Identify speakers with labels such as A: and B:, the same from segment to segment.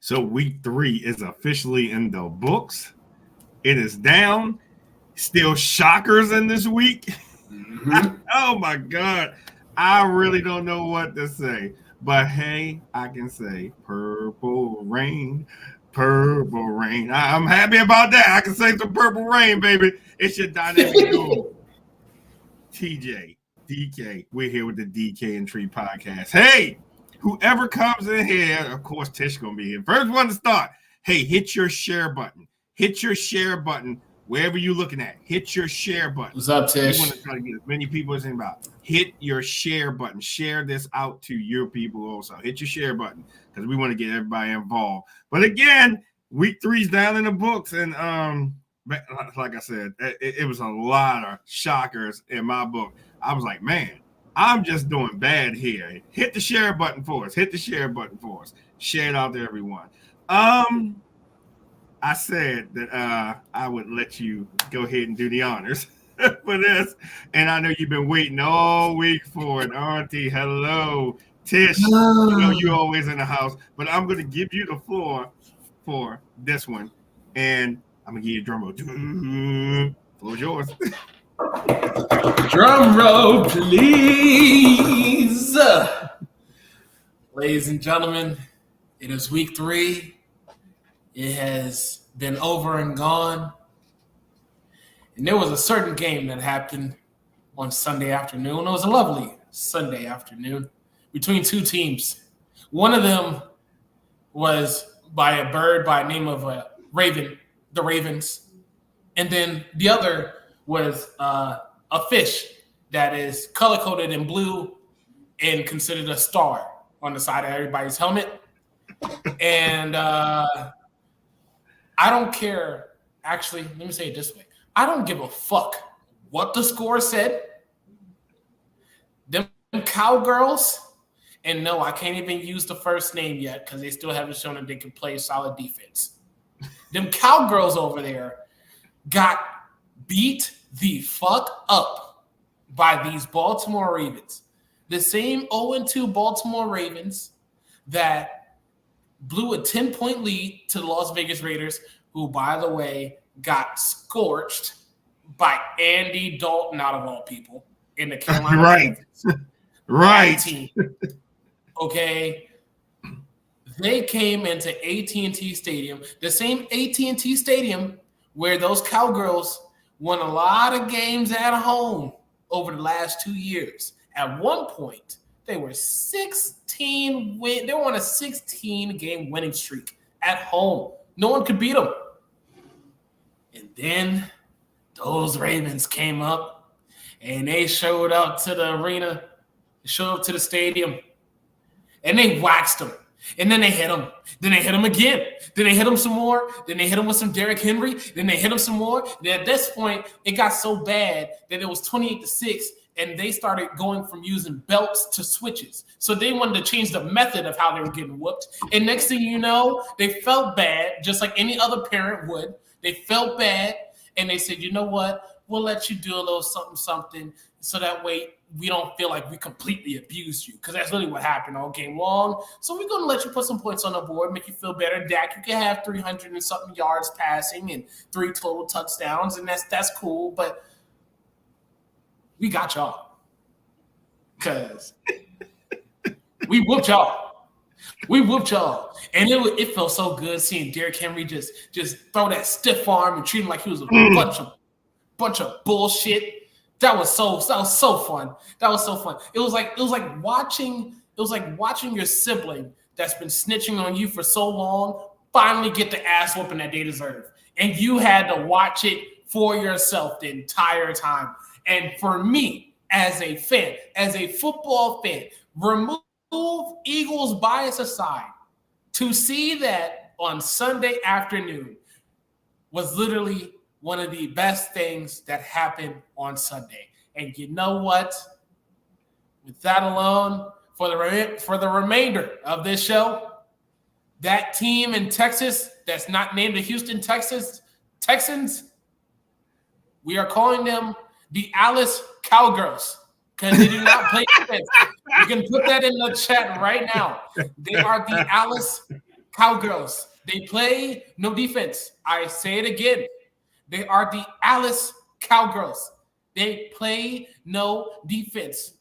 A: So week 3 is officially in the books. It is down. Still shockers in this week. Oh my God. I really don't know what to say. But hey, I can say purple rain, purple rain. I'm happy about that. I can say some purple rain, baby. It's your dynamic duo. TJ, DK. We're here with the DK and Tree podcast. Hey, whoever comes in here, of course, Tish gonna be here. First one to start. Hey, hit your share button. Hit your share button wherever you're looking at. Hit your share button.
B: What's up, Tish?
A: We want to try to get as many people as about. Hit your share button. Share this out to your people also. Hit your share button because we want to get everybody involved. But again, week 3's down in the books, and like I said, it was a lot of shockers in my book. I was like, man, I'm just doing bad here. Hit the share button for us. Hit the share button for us. Share it out to everyone. I said that I would let you go ahead and do the honors for this, and I know you've been waiting all week for it, Auntie. Hello, Tish. You know you're always in the house, but I'm going to give you the floor for this one, and I'm gonna give you a drum roll. Floor's yours.
B: Drum roll, please. Ladies and gentlemen, it is week 3. It has been over and gone. And there was a certain game that happened on Sunday afternoon. It was a lovely Sunday afternoon between two teams. One of them was by a bird by the name of a raven, the Ravens. And then the other was a fish that is color-coded in blue and considered a star on the side of everybody's helmet. And I don't care. Actually, let me say it this way. I don't give a fuck what the score said. Them Cowgirls, and no, I can't even use the first name yet because they still haven't shown that they can play solid defense. Them Cowgirls over there got beat the fuck up by these Baltimore Ravens. The same 0-2 Baltimore Ravens that blew a 10-point lead to the Las Vegas Raiders, who, by the way, got scorched by Andy Dalton, out of all people, in the Carolina
A: Panthers. Right.
B: Team. Okay. They came into AT&T Stadium, the same AT&T Stadium where those Cowgirls won a lot of games at home over the last 2 years. At one point, they were 16 win. They were on a 16-game winning streak at home. No one could beat them. And then those Ravens came up, and they showed up to the arena, showed up to the stadium, and they waxed them. And then they hit him. Then they hit him again. Then they hit him some more. Then they hit him with some Derrick Henry. Then they hit him some more. Then at this point, it got so bad that it was 28-6, and they started going from using belts to switches. So they wanted to change the method of how they were getting whooped. And next thing you know, they felt bad, just like any other parent would. They felt bad, and they said, you know what? We'll let you do a little something, so that way we don't feel like we completely abused you, because that's really what happened all game long. So we're going to let you put some points on the board, make you feel better. Dak, you can have 300 and something yards passing and 3 total touchdowns, and that's cool. But we got y'all, because we whooped y'all. We whooped y'all. And it felt so good seeing Derrick Henry just throw that stiff arm and treat him like he was a bunch of bullshit. That was so fun. That was so fun. It was like watching your sibling that's been snitching on you for so long finally get the ass whooping that they deserve. And you had to watch it for yourself the entire time. And for me, as a fan, as a football fan, remove Eagles bias aside, to see that on Sunday afternoon was literally one of the best things that happened on Sunday. And you know what? With that alone, for the remainder of this show, that team in Texas that's not named the Houston Texans, we are calling them the Alice Cowgirls, because they do not play defense. You can put that in the chat right now. They are the Alice Cowgirls. They play no defense. I say it again. They are the Alice Cowgirls. They play no defense.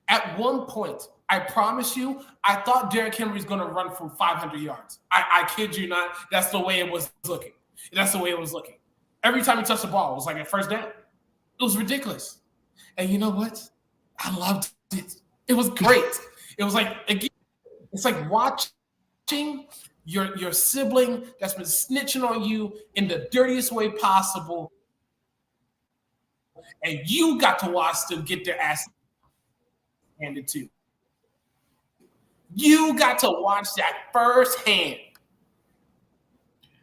B: At one point, I promise you, I thought Derrick Henry was going to run for 500 yards. I kid you not. That's the way it was looking. That's the way it was looking. Every time he touched the ball, it was like a first down. It was ridiculous. And you know what? I loved it. It was great. It was like, again, it's like watching your sibling that's been snitching on you in the dirtiest way possible, and you got to watch them get their ass handed to. You got to watch that firsthand.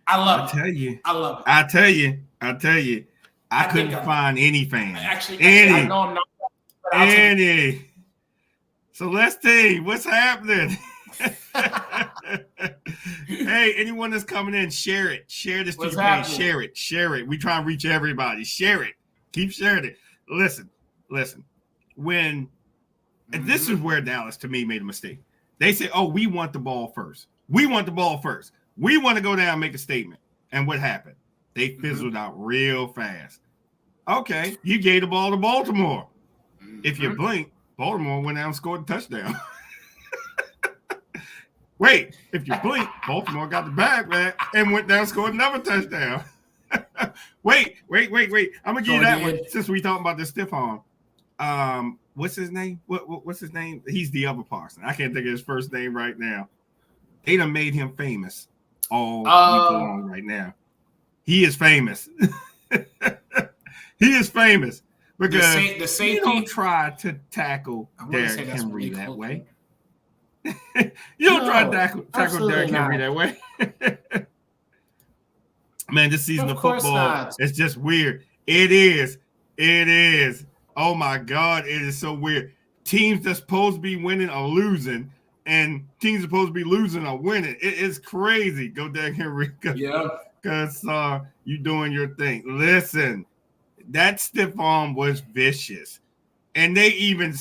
B: I love it. I love it.
A: I tell you. I couldn't find any fans.
B: Actually,
A: any.
B: I know I'm not.
A: Any. Celeste, what's happening? Hey, anyone that's coming in, share it. Share this to your page. Share it. We try and reach everybody. Share it. Keep sharing it. Listen. When and this is where Dallas, to me, made a mistake. They say, oh, we want the ball first. We want to go down and make a statement. And what happened? They fizzled out real fast. Okay, you gave the ball to Baltimore. If you blink, Baltimore went down and scored a touchdown. Wait, if you blink, Baltimore got the bag back and went down and scored another touchdown. Wait. I'm gonna give you that one since we talking about the stiff arm. What's his name? What's his name? He's the other Parson. I can't think of his first name right now. They done made him famous all week long right now. He is famous. He is famous because the safety, you don't try to tackle Derrick Henry that way. You don't try to tackle Derrick Henry that way. Man, this season of football, it's just weird. It is. Oh my God, it is so weird. Teams that's supposed to be winning are losing, and teams supposed to be losing are winning. It is crazy. Go Derrick Henry. Because you doing your thing. Listen, that stiff arm was vicious. And they even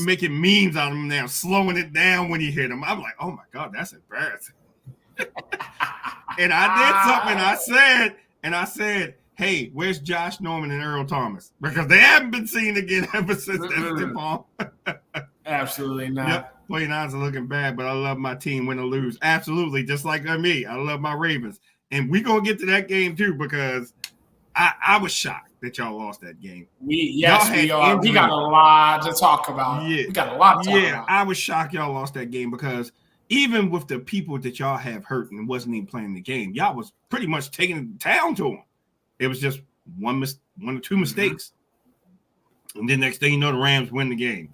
A: making memes out of him now, slowing it down when he hit him. I'm like, oh my God, that's embarrassing. And I did something. I said, hey, where's Josh Norman and Earl Thomas? Because they haven't been seen again ever since that stiff arm.
B: Absolutely not.
A: Yep, 49ers are looking bad, but I love my team win or lose. Absolutely, just like me. I love my Ravens. And we're going to get to that game too because I was shocked that y'all lost that game.
B: We are. We got a lot to talk about. Yeah. We got a lot to talk about.
A: I was shocked y'all lost that game because even with the people that y'all have hurt and wasn't even playing the game, y'all was pretty much taking the town to them. It was just one or two mistakes. And then next thing you know, the Rams win the game.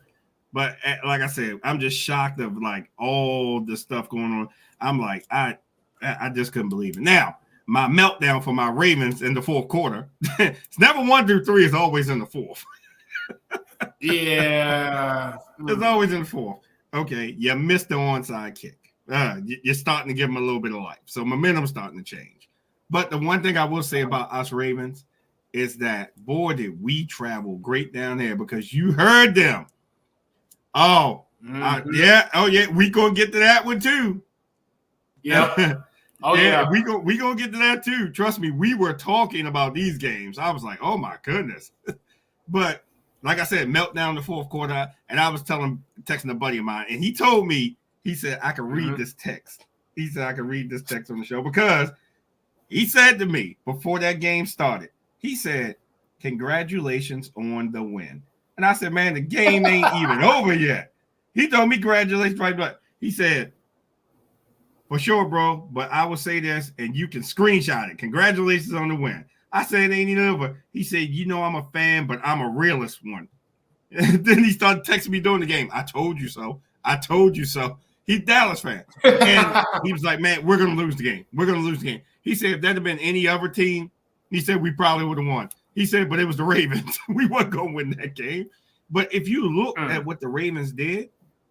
A: But like I said, I'm just shocked of like all the stuff going on. I'm like, I just couldn't believe it. Now, my meltdown for my Ravens in the fourth quarter, it's never 1 through 3, it's always in the fourth.
B: Yeah.
A: It's always in the fourth. Okay, you missed the onside kick. You're starting to give them a little bit of life. So momentum's starting to change. But the one thing I will say about us Ravens is that, boy, did we travel great down there because you heard them. Oh, yeah. Oh, yeah. We going to get to that one, too.
B: Yeah. Oh, yeah.
A: We going to get to that, too. Trust me, we were talking about these games. I was like, oh, my goodness. But like I said, meltdown in the fourth quarter. And I was texting a buddy of mine. And he told me, he said, I can read this text. He said, I can read this text on the show because he said to me before that game started, he said, congratulations on the win. And I said, man, the game ain't even over yet. He told me congratulations, right? But he said, for sure, bro, but I will say this, and you can screenshot it. Congratulations on the win. I said, it ain't even over. He said, you know I'm a fan, but I'm a realist one. And then he started texting me during the game. I told you so. I told you so. He's a Dallas fan. And he was like, man, we're going to lose the game. We're going to lose the game. He said, if that had been any other team, he said, we probably would have won. He said, but it was the Ravens. We weren't going to win that game. But if you look at what the Ravens did,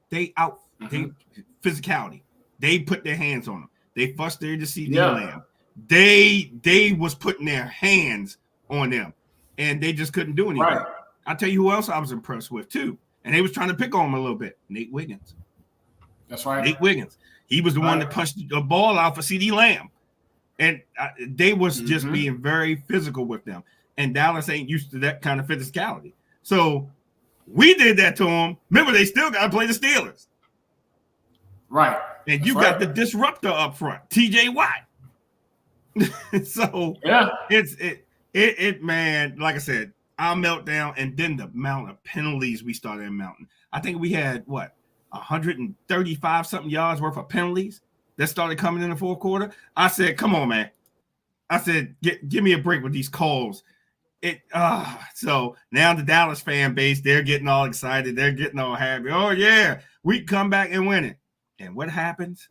A: they physicality. They put their hands on them. They frustrated the CD Lamb. They was putting their hands on them, and they just couldn't do anything. Right. I'll tell you who else I was impressed with, too. And they was trying to pick on him a little bit. Nate Wiggins.
B: That's right.
A: Nate Wiggins. He was the one that punched the ball out for CeeDee Lamb. And they was just being very physical with them. And Dallas ain't used to that kind of physicality. So we did that to them. Remember, they still got to play the Steelers.
B: Right.
A: And you got the disruptor up front, TJ Watt. So it man, like I said, our meltdown, and then the amount of penalties we started mounting. I think we had 135 something yards worth of penalties that started coming in the fourth quarter. I said, come on, man. I said, give me a break with these calls. So now the Dallas fan base, they're getting all excited. They're getting all happy. Oh, yeah, we come back and win it. And what happens?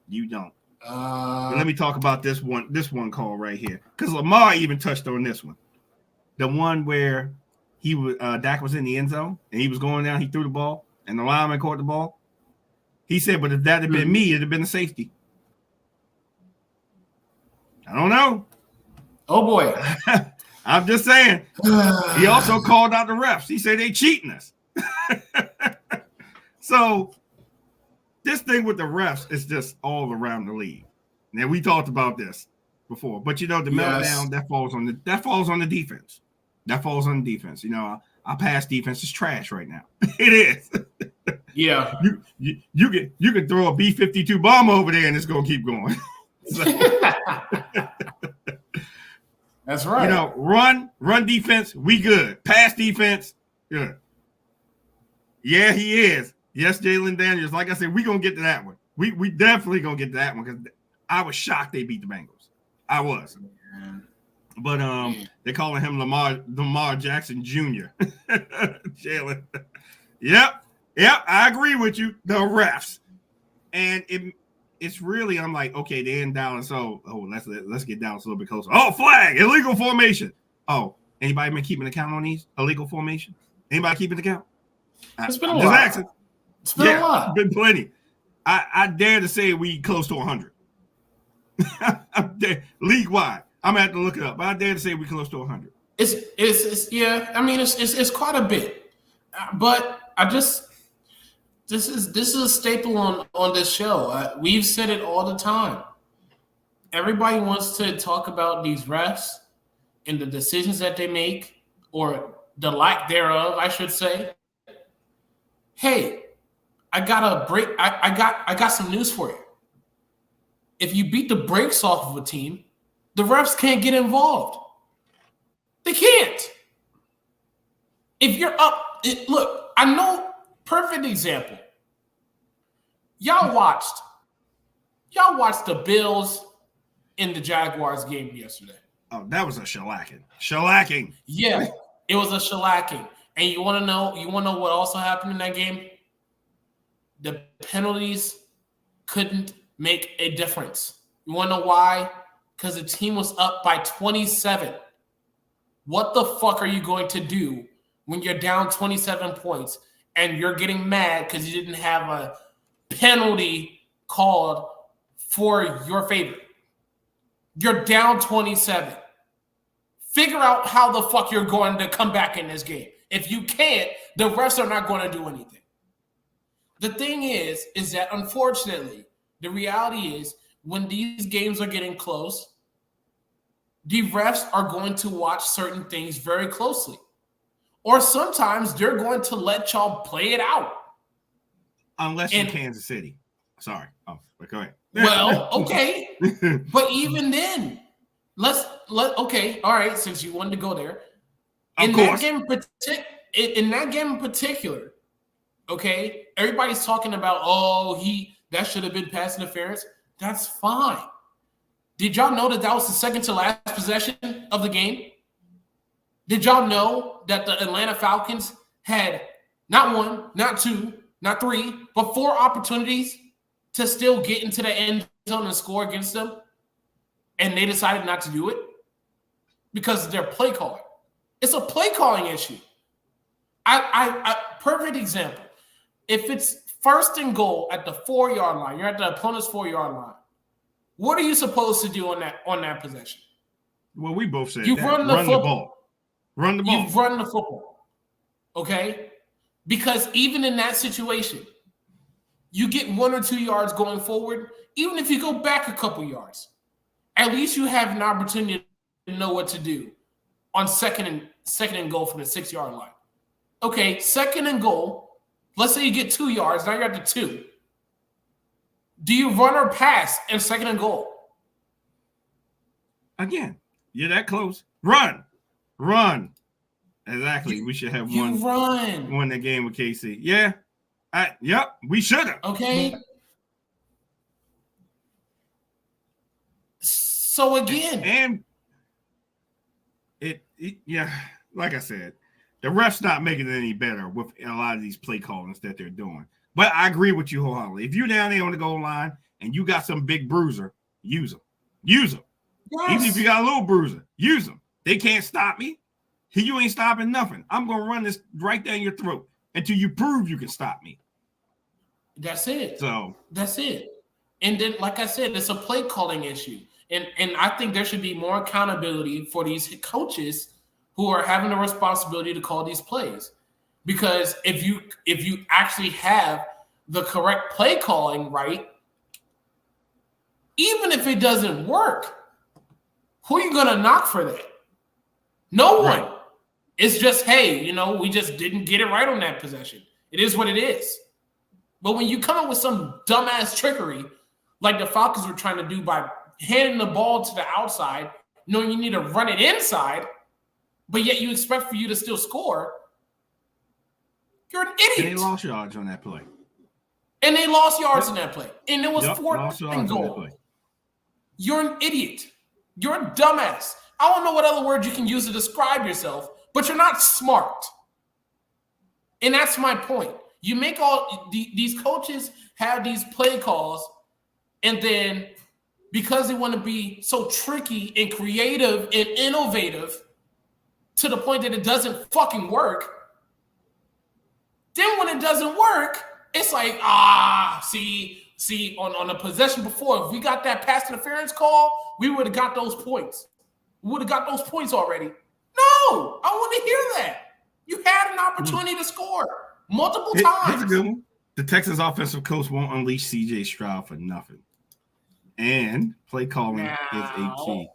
A: You don't. But let me talk about this one call right here, because Lamar even touched on this one. The one where Dak was in the end zone and he was going down, he threw the ball, and the lineman caught the ball. He said, but if that had been me, it'd have been a safety. I don't know.
B: Oh, boy.
A: I'm just saying. He also called out the refs. He said they cheating us. So this thing with the refs is just all around the league. Now, we talked about this before, but the meltdown that falls on the defense. That falls on the defense. Our pass defense is trash right now. It is.
B: Yeah.
A: You can throw a B-52 bomb over there and it's gonna keep going.
B: That's right.
A: Run defense, we good. Pass defense, good. Yeah, he is. Yes, Jalen Daniels. Like I said, we gonna get to that one. We definitely gonna get to that one, because I was shocked they beat the Bengals. I was. But they're calling him Lamar Jackson Jr. Jalen. Yep, I agree with you. The refs. And it's really, I'm like, okay, they're in Dallas. Let's get Dallas a little bit closer. Oh, flag, illegal formation. Oh, anybody been keeping account on these illegal formations? Anybody keeping account?
B: It's been a lot. It's been a lot.
A: Been plenty. I dare to say we close to 100. League wide. I'm gonna have to look it up, but I dare to say we close to 100.
B: It's yeah. I mean, it's quite a bit, but this is a staple on this show. We've said it all the time. Everybody wants to talk about these refs and the decisions that they make, or the lack thereof, I should say. Hey, I got some news for you. If you beat the brakes off of a team, the refs can't get involved. They can't. If you're up, look, I know, perfect example. Y'all watched the Bills in the Jaguars game yesterday.
A: Oh, that was a shellacking. Shellacking.
B: Yeah, it was a shellacking. And you want to know what also happened in that game? The penalties couldn't make a difference. You want to know why? Because the team was up by 27. What the fuck are you going to do when you're down 27 points and you're getting mad because you didn't have a penalty called for your favor? You're down 27. Figure out how the fuck you're going to come back in this game. If you can't, the refs are not going to do anything. The thing is that unfortunately, the reality is, when these games are getting close, the refs are going to watch certain things very closely. Or sometimes they're going to let y'all play it out.
A: Unless you're Kansas City. Sorry. Oh, go ahead.
B: Well, okay. But even then, okay, all right, since you wanted to go there. In that game in particular, okay, everybody's talking about, that should have been pass interference. That's fine. Did y'all know that was the second to last possession of the game? Did y'all know that the Atlanta Falcons had not one, not two, not three, but 4 opportunities to still get into the end zone and score against them? And they decided not to do it because of their play calling. It's a play calling issue. I perfect example. If it's first and goal at the 4-yard line, you're at the opponent's 4-yard line. What are you supposed to do on that possession?
A: Well, we both said
B: run the ball.
A: Run the ball.
B: You've run the football. Okay? Because even in that situation, you get 1 or 2 yards going forward, even if you go back a couple yards, at least you have an opportunity to know what to do on second and goal from the 6-yard line. Okay, second and goal. Let's say you get 2 yards. Now you're at the 2. Do you run or pass in second and goal?
A: Again, you're that close. Run. Exactly. We should have won the game with KC. Yeah. Yep. We should have.
B: Okay. So again,
A: and it yeah, like I said, the refs not making it any better with a lot of these play callings that they're doing. But I agree with you wholeheartedly. If you're down there on the goal line and you got some big bruiser, use them. Yes. Even if you got a little bruiser, use them. They can't stop me. You ain't stopping nothing. I'm going to run this right down your throat until you prove you can stop me.
B: That's it.
A: So
B: that's it. And then, like I said, it's a play calling issue. And I think there should be more accountability for these coaches who are having the responsibility to call these plays. Because if you actually have the correct play calling right, even if it doesn't work, who are you going to knock for that? No one. Right. It's just, hey, we just didn't get it right on that possession. It is what it is. But when you come up with some dumbass trickery, like the Falcons were trying to do by handing the ball to the outside, knowing you need to run it inside, but yet you expect for you to still score, you're an idiot.
A: And they lost yards on that play.
B: And they lost yards in that play. And it was 4th and goal. You're an idiot. You're a dumbass. I don't know what other word you can use to describe yourself, but you're not smart. And that's my point. You make all these coaches have these play calls, and then because they want to be so tricky and creative and innovative to the point that it doesn't fucking work, then when it doesn't work, it's like, see, on a possession before, if we got that pass interference call, we would have got those points. We would have got those points already. No, I want to hear that. You had an opportunity to score multiple times.
A: That's a good one. The Texas offensive coach won't unleash C.J. Stroud for nothing. And play calling is a key.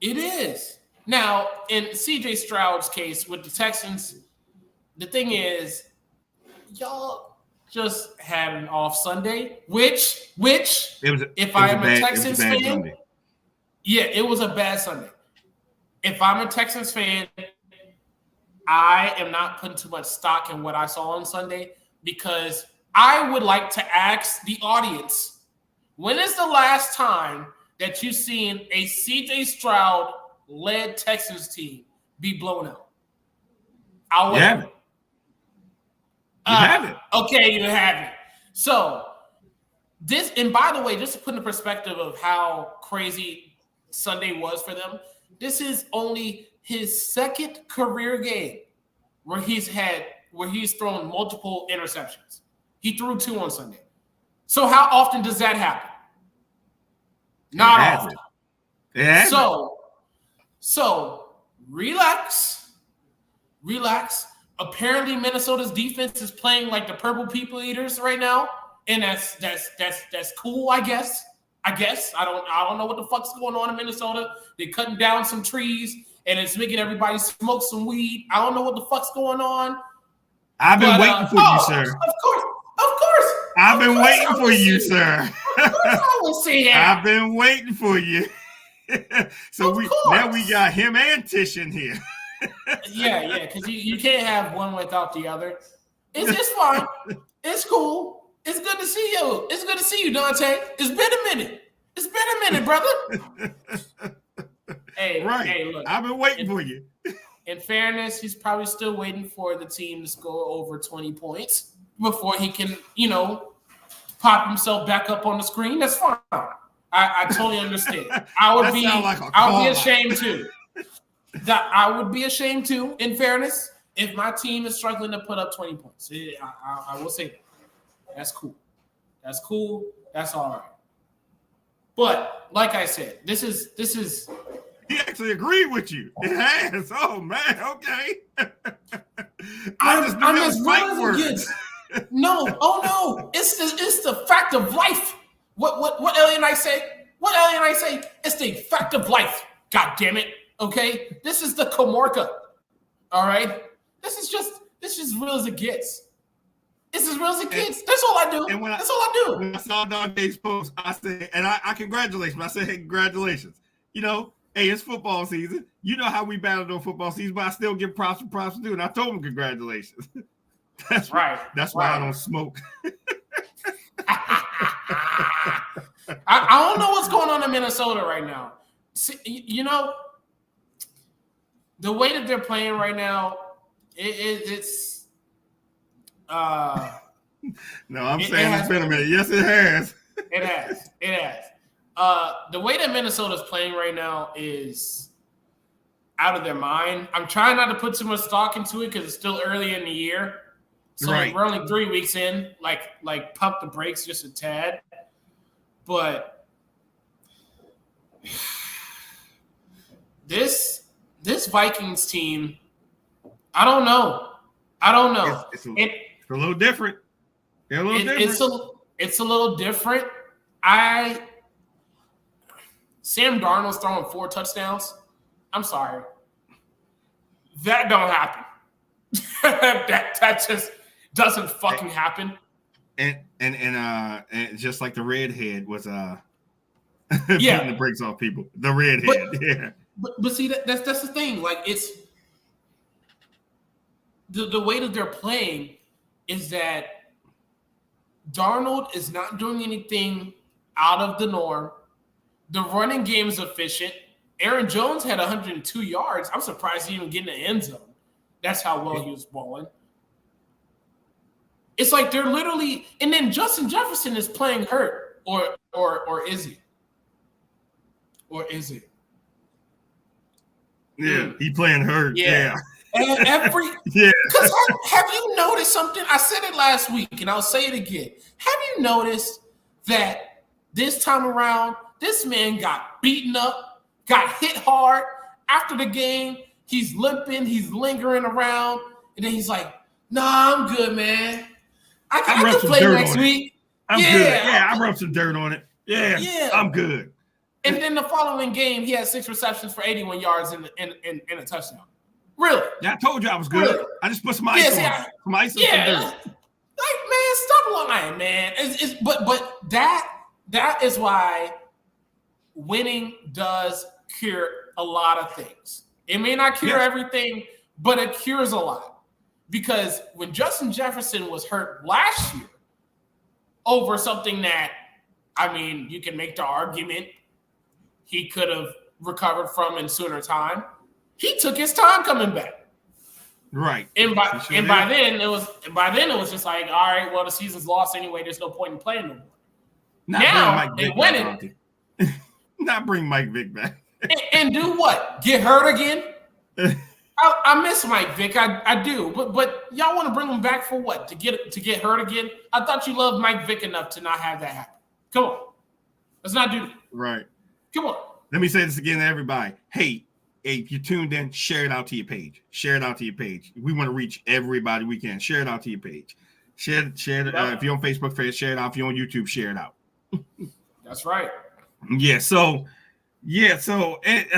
B: It is. Now, in C.J. Stroud's case with the Texans, the thing is, y'all just had an off Sunday, which if I am a Texans fan, Sunday. Yeah, it was a bad Sunday. If I'm a Texans fan, I am not putting too much stock in what I saw on Sunday because I would like to ask the audience, when is the last time that you've seen a C.J. Stroud-led Texans team be blown out? I'll wait.
A: Yeah. You haven't.
B: Okay, you haven't. So this, and by the way, just to put in perspective of how crazy Sunday was for them, this is only his second career game where he's thrown multiple interceptions. He threw 2 on Sunday. So how often does that happen? Not often.
A: Yeah.
B: So relax. Apparently, Minnesota's defense is playing like the Purple People Eaters right now, and that's cool. I guess. I don't know what the fuck's going on in Minnesota. They're cutting down some trees, and it's making everybody smoke some weed. I don't know what the fuck's going on.
A: I've been waiting for you, sir.
B: Of course.
A: I've been waiting for you, sir.
B: Of course, I will see that.
A: I've been waiting for you. So now we got him and Tish in here.
B: Yeah, because you can't have one without the other. It's fine. It's cool. It's good to see you. It's good to see you, Dante. It's been a minute, brother. Hey, look.
A: I've been waiting for you.
B: In fairness, he's probably still waiting for the team to score over 20 points before he can, pop himself back up on the screen. That's fine. I totally understand. I would be ashamed too. I would be ashamed too, in fairness, if my team is struggling to put up 20 points. I will say that. That's cool. That's all right. But like I said, this is.
A: He actually agreed with you. It has. Oh man. Okay.
B: I'm as real as it gets. No, oh no, it's the fact of life. What Ellie and I say? What Ellie and I say? It's the fact of life. God damn it. Okay, this is the Comorca. All right, this is real as it gets. It's as real as it gets. That's all I do. That's all I do.
A: When I saw Dog Days post, I said, and I congratulate him. I said, hey, congratulations. You know, hey, it's football season. You know how we battled on football season, but I still give props for props to do. And I told him congratulations. That's right. That's why I don't smoke.
B: I don't know what's going on in Minnesota right now. See, you know, the way that they're playing right now, it's.
A: No, I'm saying it's been a minute. Yes, it has.
B: It has. The way that Minnesota's playing right now is out of their mind. I'm trying not to put too much stock into it because it's still early in the year. So we're only 3 weeks in. Like pump the brakes just a tad. But this Vikings team, I don't know.
A: It's a little different. They're a little different.
B: It's a little different. Sam Darnold's throwing 4 touchdowns. I'm sorry. That don't happen. that just doesn't fucking happen.
A: And just like the redhead was
B: yeah,
A: beating the brakes off people. The redhead,
B: But see that's the thing. Like it's the way that they're playing is that Darnold is not doing anything out of the norm. The running game is efficient. Aaron Jones had 102 yards. I'm surprised he didn't get in the end zone. That's how well he was balling. It's like they're literally, and then Justin Jefferson is playing hurt, or is he? Or is he?
A: Yeah, he playing hurt. Yeah.
B: And because have you noticed something? I said it last week, and I'll say it again. Have you noticed that this time around, this man got beaten up, got hit hard after the game? He's limping, he's lingering around, and then he's like, "Nah, I'm good, man. I can play next week.
A: I'm good. Yeah, I rubbed some dirt on it. Yeah, I'm good."
B: And then the following game, he had 6 receptions for 81 yards and a touchdown. Really?
A: Yeah, I told you I was good. Really? I just put some ice on. Some ice and some dirt.
B: Like, man, stop lying, man. But that is why winning does cure a lot of things. It may not cure everything, but it cures a lot. Because when Justin Jefferson was hurt last year over something that, I mean, you can make the argument he could have recovered from in sooner time, he took his time coming back.
A: Right.
B: And by then it was just like, all right, well, the season's lost anyway. There's no point in playing no more. Now they win it.
A: Not bring Mike Vick back.
B: and do what? Get hurt again? I miss Mike Vick. I do. But y'all want to bring him back for what? To get hurt again? I thought you loved Mike Vick enough to not have that happen. Come on. Let's not do that.
A: Right.
B: Come on.
A: Let me say this again to everybody. Hey, if you tuned in, share it out to your page. Share it out to your page. We want to reach everybody we can. Share it out to your page. Share it. If you're on Facebook, share it out. If you're on YouTube, share it out.
B: That's right.
A: Yeah. So it,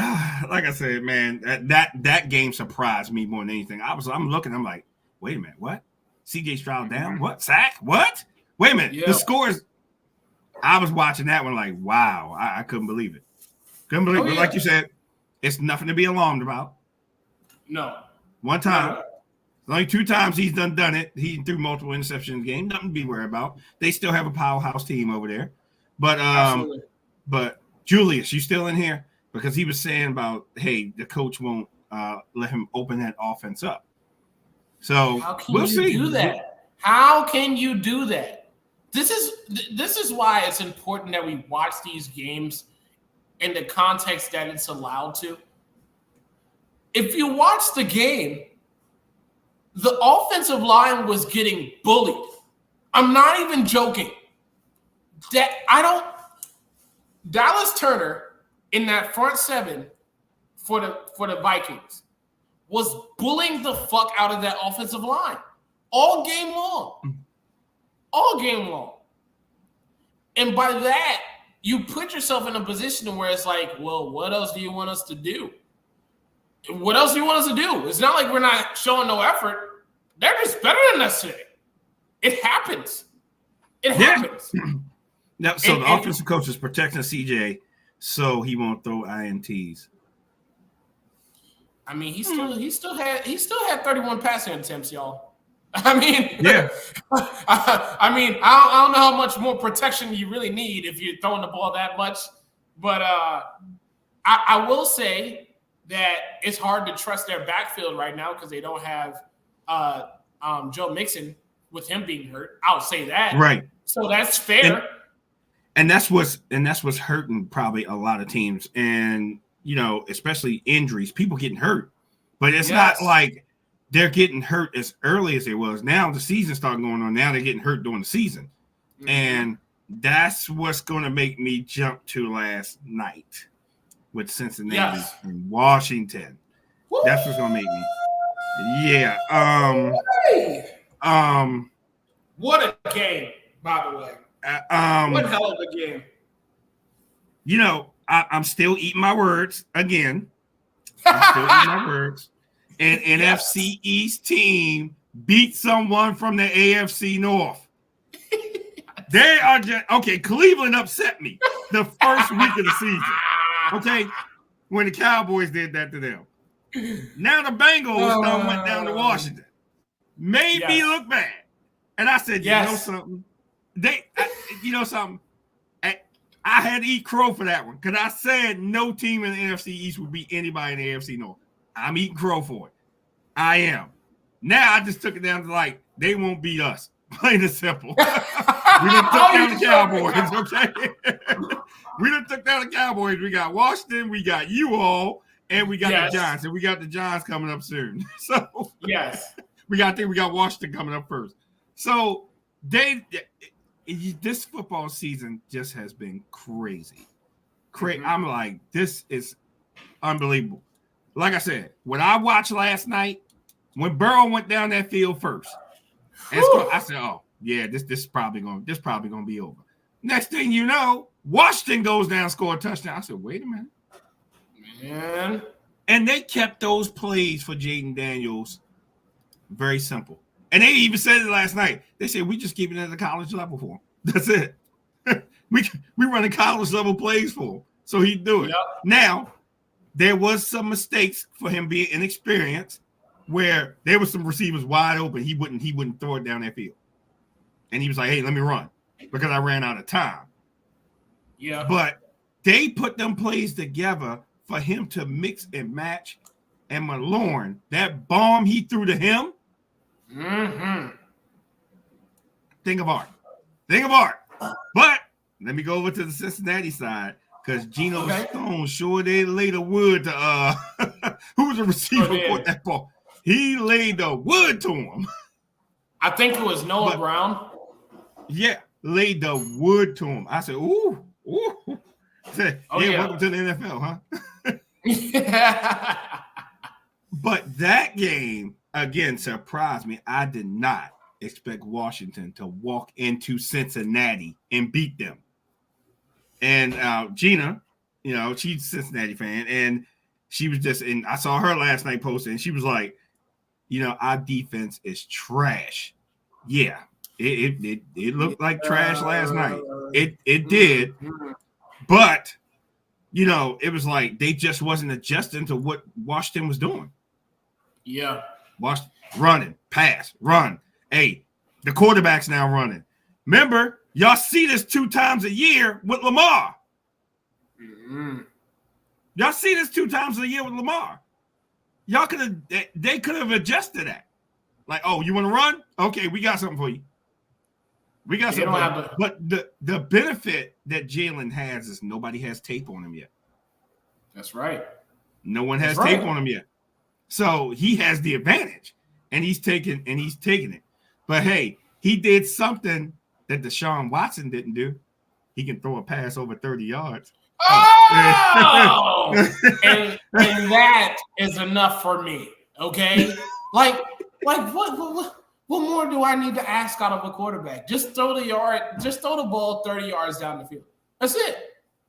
A: like I said, man, that game surprised me more than anything. I'm looking. I'm like, wait a minute, what? CJ Stroud down? What? Sack? What? Wait a minute. Yeah. The scores. I was watching that one like, wow. I couldn't believe it. Couldn't believe it. But like you said, it's nothing to be alarmed about.
B: No.
A: One time. No. Only 2 times he's done it. He threw multiple interceptions in the game. Nothing to be worried about. They still have a powerhouse team over there. But Julius, you still in here? Because he was saying about, hey, the coach won't let him open that offense up. So
B: how can you do that? How can you do that? This is why it's important that we watch these games in the context that it's allowed to. If you watch the game, the offensive line was getting bullied. I'm not even joking. Dallas Turner in that front 7 for the Vikings was bullying the fuck out of that offensive line all game long. all game long. And by that, you put yourself in a position where it's like, well, what else do you want us to do? What else do you want us to do? It's not like we're not showing no effort. They're just better than us today. It happens. It happens.
A: Now, so the offensive coach is protecting CJ so he won't throw INTs.
B: I mean, he still had 31 passing attempts, y'all. I mean,
A: yeah.
B: I don't know how much more protection you really need if you're throwing the ball that much, but I will say that it's hard to trust their backfield right now because they don't have Joe Mixon with him being hurt. I'll say that.
A: Right.
B: So that's fair.
A: And that's what's hurting probably a lot of teams, and especially injuries, people getting hurt. But it's not like they're getting hurt as early as it was. Now the season started going on. Now they're getting hurt during the season. Mm-hmm. And that's what's going to make me jump to last night with Cincinnati and Washington. Woo! That's what's going to make me. Yeah.
B: What a game, by the way. What hell of a game.
A: I'm still eating my words again. I'm still eating my words. An NFC East team beat someone from the AFC North. They are just okay. Cleveland upset me the first week of the season. Okay, when the Cowboys did that to them. Now the Bengals went down to Washington, made me look bad, and I said, you know something? I had to eat crow for that one because I said no team in the NFC East would beat anybody in the AFC North. I'm eating crow for it. I am. Now I just took it down to like they won't beat us. Plain and simple. We done took down the Cowboys, okay? We done took down the Cowboys. We got Washington, we got you all, and we got the Giants, and we got the Giants coming up soon. So we got Washington coming up first. So this football season just has been crazy. Mm-hmm. I'm like, this is unbelievable. Like I said, when I watched last night, when Burrow went down that field first, I said, "Oh yeah, this is probably going to be over." Next thing you know, Washington goes down, score a touchdown. I said, "Wait a minute,
B: man!"
A: And they kept those plays for Jaden Daniels very simple. And they even said it last night. They said, "We just keep it at the college level for him. That's it. we running college level plays for him, so he'd do it." Yep. Now, there was some mistakes for him being inexperienced, where there were some receivers wide open. He wouldn't throw it down that field, and he was like, "Hey, let me run," because I ran out of time.
B: Yeah.
A: But they put them plays together for him to mix and match, and Malorn, that bomb he threw to him.
B: Mm-hmm.
A: Thing of art. But let me go over to the Cincinnati side because Geno Stone sure did lay the wood to who was the receiver who caught that ball? He laid the wood to him.
B: I think it was Noah Brown.
A: Yeah, laid the wood to him. I said, ooh. Said, welcome to the NFL, huh?
B: Yeah.
A: But that game again surprised me. I did not expect Washington to walk into Cincinnati and beat them. And Gina, she's a Cincinnati fan, and she was and I saw her last night posting, and she was like, our defense is trash. Yeah, it looked like trash last night. It did, but it was like they just wasn't adjusting to what Washington was doing.
B: Yeah.
A: Running, pass, run. Hey, the quarterback's now running. Remember, y'all see this 2 times a year with Lamar.
B: Mm-hmm.
A: Y'all see this 2 times a year with Lamar. They could have adjusted that. Like, oh, you want to run? Okay, we got something for you. We got something for you. But the benefit that Jalen has is nobody has tape on him yet.
B: That's right.
A: No one has tape on him yet. So he has the advantage, and he's taking it. But hey, he did something that Deshaun Watson didn't do. He can throw a pass over 30 yards.
B: Oh, and that is enough for me. Okay, like what What more do I need to ask out of a quarterback? Just throw the ball 30 yards down the field. That's it.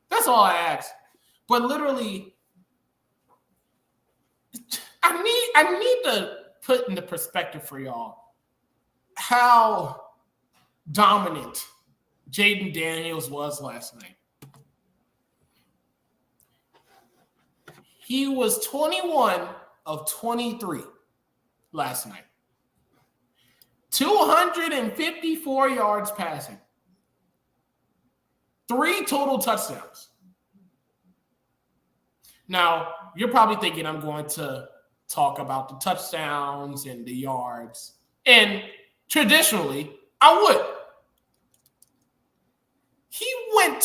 B: That's all I ask. But literally, I need to put into perspective for y'all how dominant Jayden Daniels was last night. He was 21 of 23 last night. 254 yards passing. 3 total touchdowns. Now, you're probably thinking I'm going to talk about the touchdowns and the yards. And traditionally, I would. He went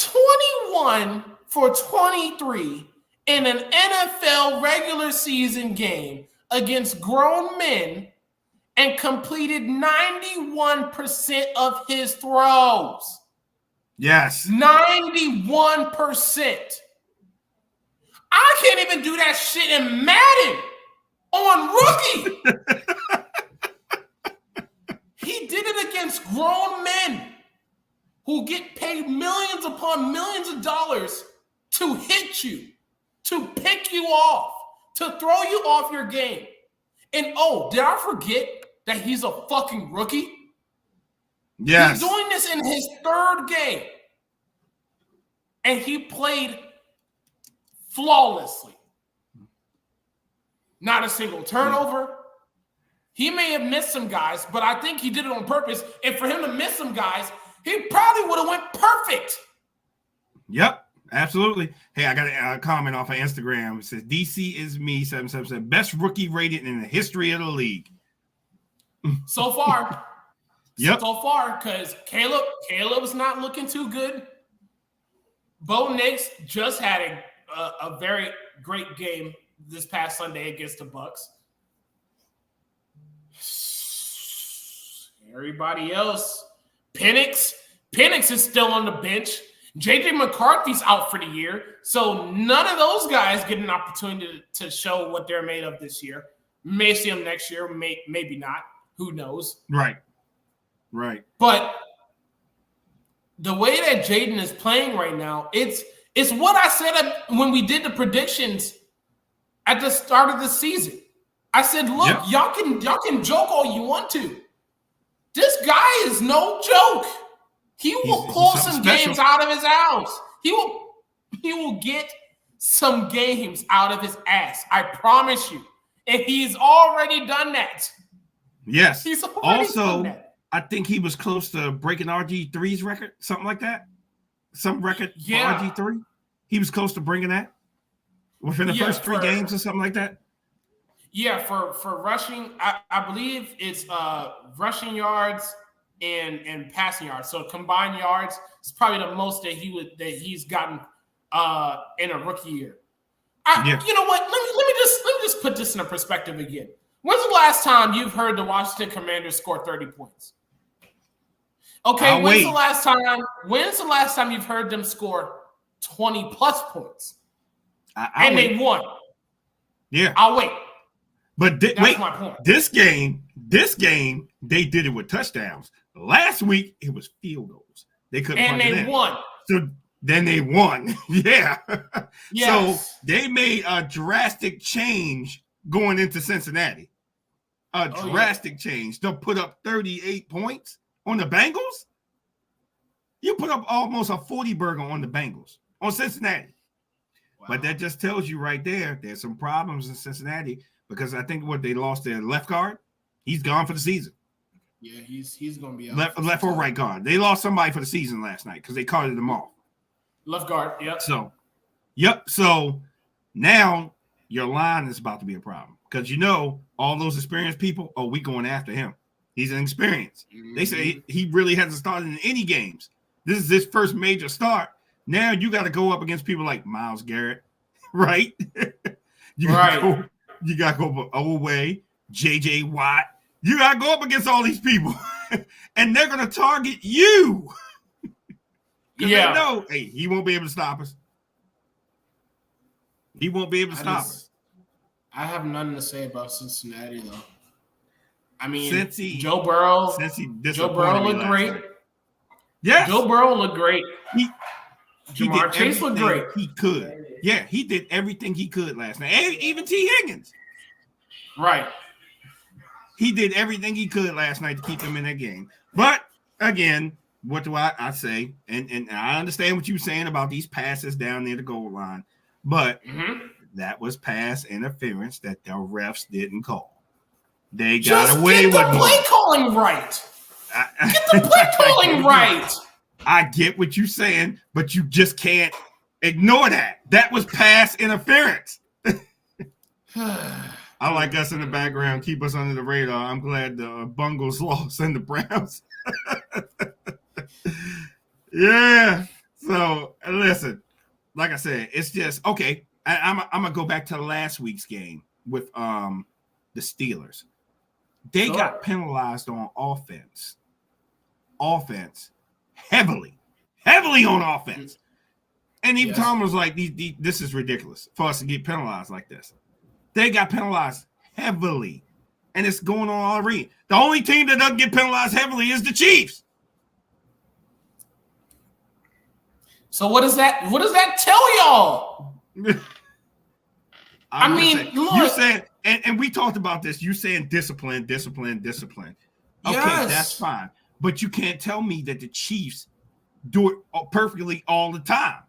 B: 21 for 23 in an NFL regular season game against grown men and completed 91% of his throws.
A: Yes.
B: 91%. I can't even do that shit in Madden on rookie. He did it against grown men who get paid millions upon millions of dollars to hit you, to pick you off, to throw you off your game. And did I forget that he's a fucking rookie?
A: Yes.
B: He's doing this in his 3rd game. And he played flawlessly. Not a single turnover. He may have missed some guys, but I think he did it on purpose. And for him to miss some guys, he probably would have went perfect.
A: Yep. Absolutely. Hey, I got a comment off of Instagram. It says DC is me 777 best rookie rated in the history of the league.
B: So far.
A: Yep.
B: So far, because Caleb's not looking too good. Bo Nix just had a very great game this past Sunday against the Bucks. Everybody else, Penix is still on the bench. J.J. McCarthy's out for the year, so none of those guys get an opportunity to show what they're made of this year. May see them next year, maybe not. Who knows?
A: Right.
B: But the way that Jayden is playing right now, it's what I said when we did the predictions at the start of the season. I said, look, y'all can joke all you want to. This guy is no joke. He will pull some games out of his house. He will get some games out of his ass. I promise you. And he's already done that.
A: Yes.
B: He's already done that.
A: I think he was close to breaking RG3's record, something like that. Some record for RG3. He was close to bringing that within the first 3 games or something like that.
B: Yeah, for rushing, I believe it's rushing yards and passing yards. So combined yards, it's probably the most that he's gotten in a rookie year. You know what? Let me just put this in a perspective again. When's the last time you've heard the Washington Commanders score 30 points? Okay, when's the last time you've heard them score 20 plus points? They won.
A: Yeah.
B: I'll wait.
A: But
B: that's my point.
A: This game, they did it with touchdowns. Last week, it was field goals. They couldn't punch it in.
B: And they won.
A: So then they won. Yeah.
B: Yes.
A: So they made a drastic change going into Cincinnati. Drastic change. They'll put up 38 points on the Bengals. You put up almost a 40 burger on the Bengals, on Cincinnati. Wow. But that just tells you right there, there's some problems in Cincinnati because I think they lost their left guard. He's gone for the season.
B: Yeah, he's going to be out.
A: Left or right guard. They lost somebody for the season last night because they carted them off.
B: Left guard, yep.
A: So now your line is about to be a problem because all those experienced people, we going after him. He's an experience. Mm-hmm. They say he really hasn't started in any games. This is his first major start. Now you got to go up against people like Myles Garrett, right? You got to go away, J.J. Watt. You got to go up against all these people, and they're going to target you. Because they know, he won't be able to stop us. He won't be able to stop us.
B: I have nothing to say about Cincinnati, though. I mean,
A: since
B: Joe Burrow looked great.
A: Yes.
B: Joe Burrow looked great.
A: He
B: Jamar Chase looked great.
A: He could. Yeah, he did everything he could last night. And even T. Higgins.
B: Right.
A: He did everything he could last night to keep them in that game. But again, what do I say? And I understand what you're saying about these passes down near the goal line, but that was pass interference that the refs didn't call. They got away with it.
B: Get the play calling right. Get the play calling right.
A: I get what you're saying, but you just can't ignore that. That was pass interference. I like us in the background. Keep us under the radar. I'm glad the Bungles lost and the Browns. Yeah. So listen, like I said, it's just okay. I'm gonna go back to last week's game with the Steelers. They got penalized on offense. Heavily on offense. And even Tom was like, this is ridiculous for us to get penalized like this. They got penalized heavily. And it's going on already. The only team that doesn't get penalized heavily is the Chiefs.
B: So what does that tell y'all? I mean, look,
A: you said, and we talked about this. You saying discipline. Okay, that's fine. But you can't tell me that the Chiefs do it perfectly all the time.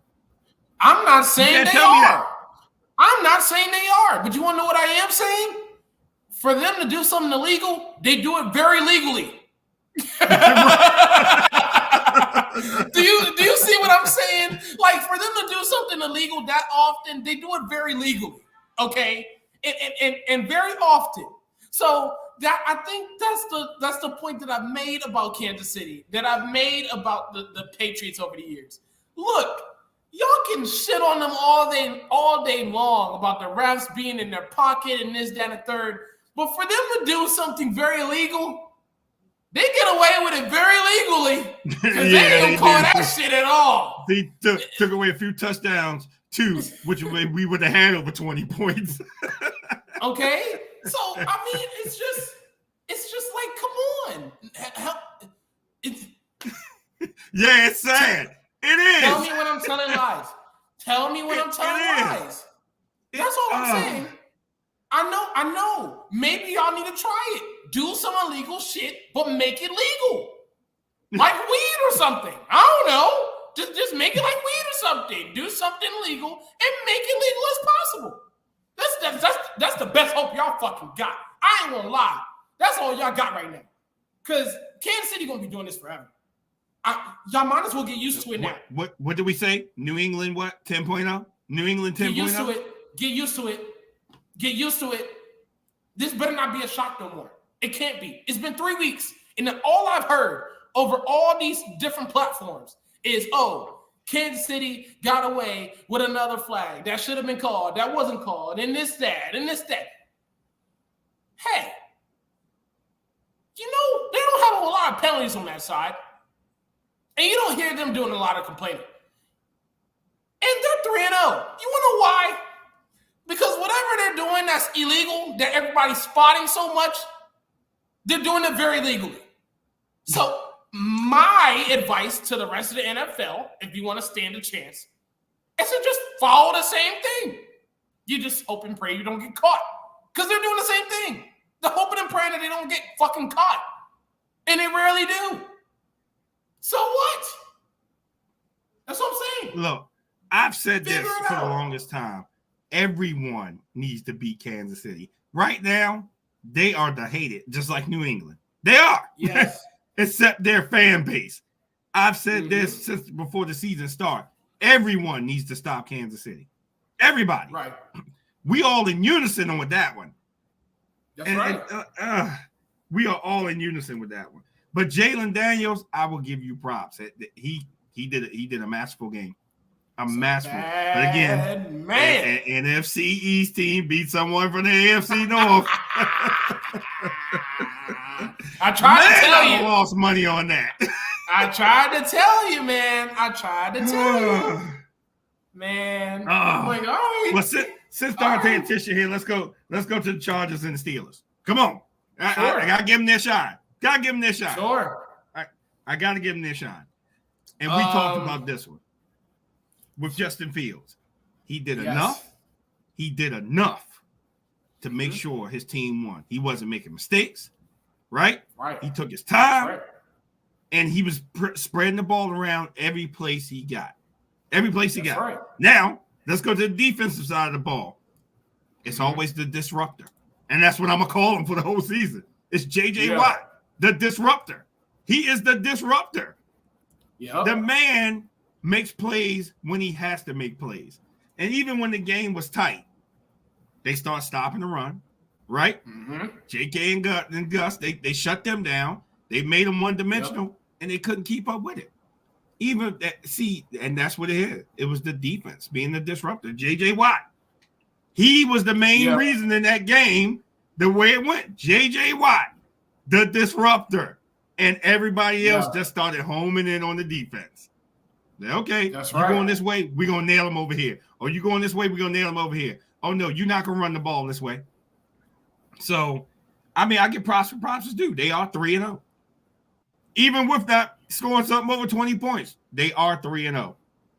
B: I'm not saying they are. I'm not saying they are. But you want to know what I am saying? For them to do something illegal, they do it very legally. Do you see what I'm saying? Like, for them to do something illegal that often, they do it very legally. Okay? And very often. So that I think that's the point that I've made about Kansas City, that I've made about the Patriots over the years. Look, y'all can shit on them all day long about the refs being in their pocket and this, that, and the third. But for them to do something very illegal, they get away with it very legally. Because they didn't call that shit at all.
A: They took away a few touchdowns, too, which we would have had over 20 points.
B: Okay? So, I mean, it's just like, come on.
A: Yeah, it's sad. It is.
B: Tell me when I'm telling lies. Tell me when I'm telling lies. That's all I'm saying. I know. Maybe y'all need to try it. Do some illegal shit, but make it legal. Like weed or something. I don't know. Just make it like weed or something. Do something legal and make it legal as possible. That's the best hope y'all fucking got. I ain't gonna lie. That's all y'all got right now. Because Kansas City gonna be doing this forever. Y'all might as well get used to it now.
A: What did we say? New England what? 10.0? New England 10.0?
B: Get used to it. Get used to it. This better not be a shock no more. It can't be. It's been 3 weeks. And all I've heard over all these different platforms is, Kansas City got away with another flag. That should have been called. That wasn't called. And this, that. Hey, they don't have a whole lot of penalties on that side. And you don't hear them doing a lot of complaining. And they're 3-0. You want to know why? Because whatever they're doing that's illegal, that everybody's spotting so much, they're doing it very legally. So my advice to the rest of the NFL, if you want to stand a chance, is to just follow the same thing. You just hope and pray you don't get caught. Because they're doing the same thing. They're hoping and praying that they don't get fucking caught. And they rarely do. So what? That's what I'm saying.
A: Look, I've said this for the longest time. Everyone needs to beat Kansas City. Right now, they are the hated, just like New England. They are.
B: Yes.
A: Except their fan base. I've said this since before the season started. Everyone needs to stop Kansas City. Everybody.
B: Right.
A: We all in unison on with that one.
B: That's right.
A: We are all in unison with that one. But Jalen Daniels, I will give you props. He did a masterful game. But again,
B: man.
A: An NFC East team beat someone from the AFC North.
B: I tried to tell you.
A: I lost money on that.
B: I tried to tell you, man. Man. Like, all right.
A: Well, since Dante and Tisha here, let's go to the Chargers and the Steelers. Come on. I gotta give him their shine. Gotta give him their shine.
B: Sure.
A: I gotta give him their shine. And we talked about this one with Justin Fields. He did enough. He did enough to make sure his team won. He wasn't making mistakes, right?
B: Right.
A: He took his time, and he was spreading the ball around every place he got. Every place he got. Right. Now, let's go to the defensive side of the ball. It's always the disruptor. And that's what I'm going to call him for the whole season. It's J.J. Watt, the disruptor. He is the disruptor. Yep. The man makes plays when he has to make plays. And even when the game was tight, they start stopping the run, right? J.K. and Gus, they shut them down. They made them one-dimensional, and they couldn't keep up with it. And that's what it is. It was the defense being the disruptor. J.J. Watt. He was the main reason in that game, the way it went. J.J. Watt, the disruptor. And everybody else just started homing in on the defense. Okay, that's right. You going this way, we're going to nail him over here. Or you going this way, we're going to nail him over here. Oh, no, you're not going to run the ball this way. So, I mean, I get props for props is due. They are 3-0. Even with that, scoring something over 20 points, they are 3-0.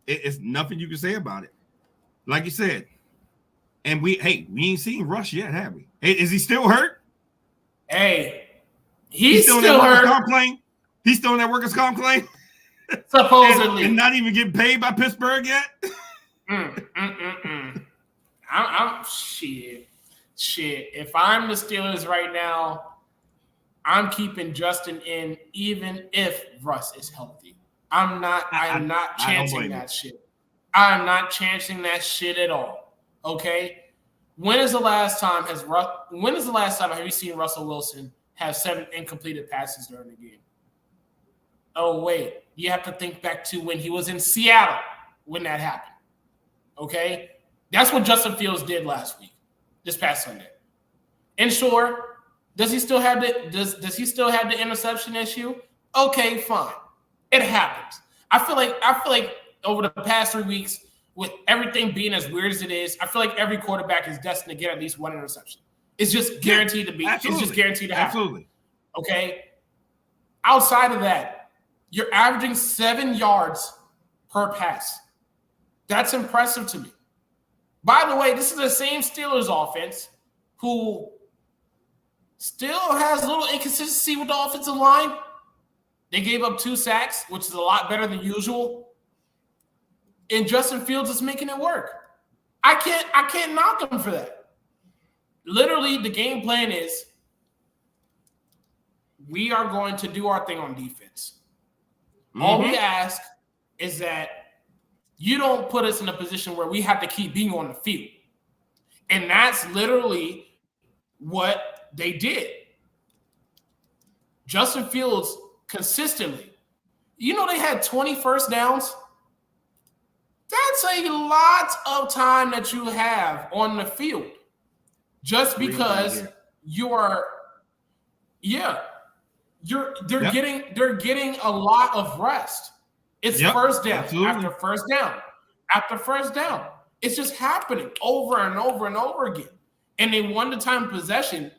A: It's nothing you can say about it. Like you said. And we ain't seen Russ yet, have we? Hey, is he still hurt?
B: Hey, he's still hurt.
A: He's still in that workers' comp claim?
B: Supposedly.
A: and not even getting paid by Pittsburgh yet?
B: I'm shit. If I'm the Steelers right now, I'm keeping Justin in even if Russ is healthy. I'm not chancing that shit. I'm not chancing that shit at all. Okay? When is the last time have you seen Russell Wilson have 7 incompleted passes during the game? Oh, wait. You have to think back to when he was in Seattle when that happened. Okay? That's what Justin Fields did last week, this past Sunday. And sure, does he still have the interception issue? Okay, fine. It happens. I feel like over the past 3 weeks, with everything being as weird as it is, I feel like every quarterback is destined to get at least one interception. It's just guaranteed to be. Absolutely. It's just guaranteed to happen.
A: Absolutely.
B: Okay? Outside of that, you're averaging 7 yards per pass. That's impressive to me. By the way, this is the same Steelers offense who still has a little inconsistency with the offensive line. They gave up 2 sacks, which is a lot better than usual. And Justin Fields is making it work. I can't knock him for that. Literally, the game plan is we are going to do our thing on defense. All we ask is that you don't put us in a position where we have to keep being on the field. And that's literally what they did. Justin Fields consistently. They had 20 first downs. That's a lot of time that you have on the field just because they're getting a lot of rest. It's first down after first down after first down. It's just happening over and over and over again. And they won the time possession,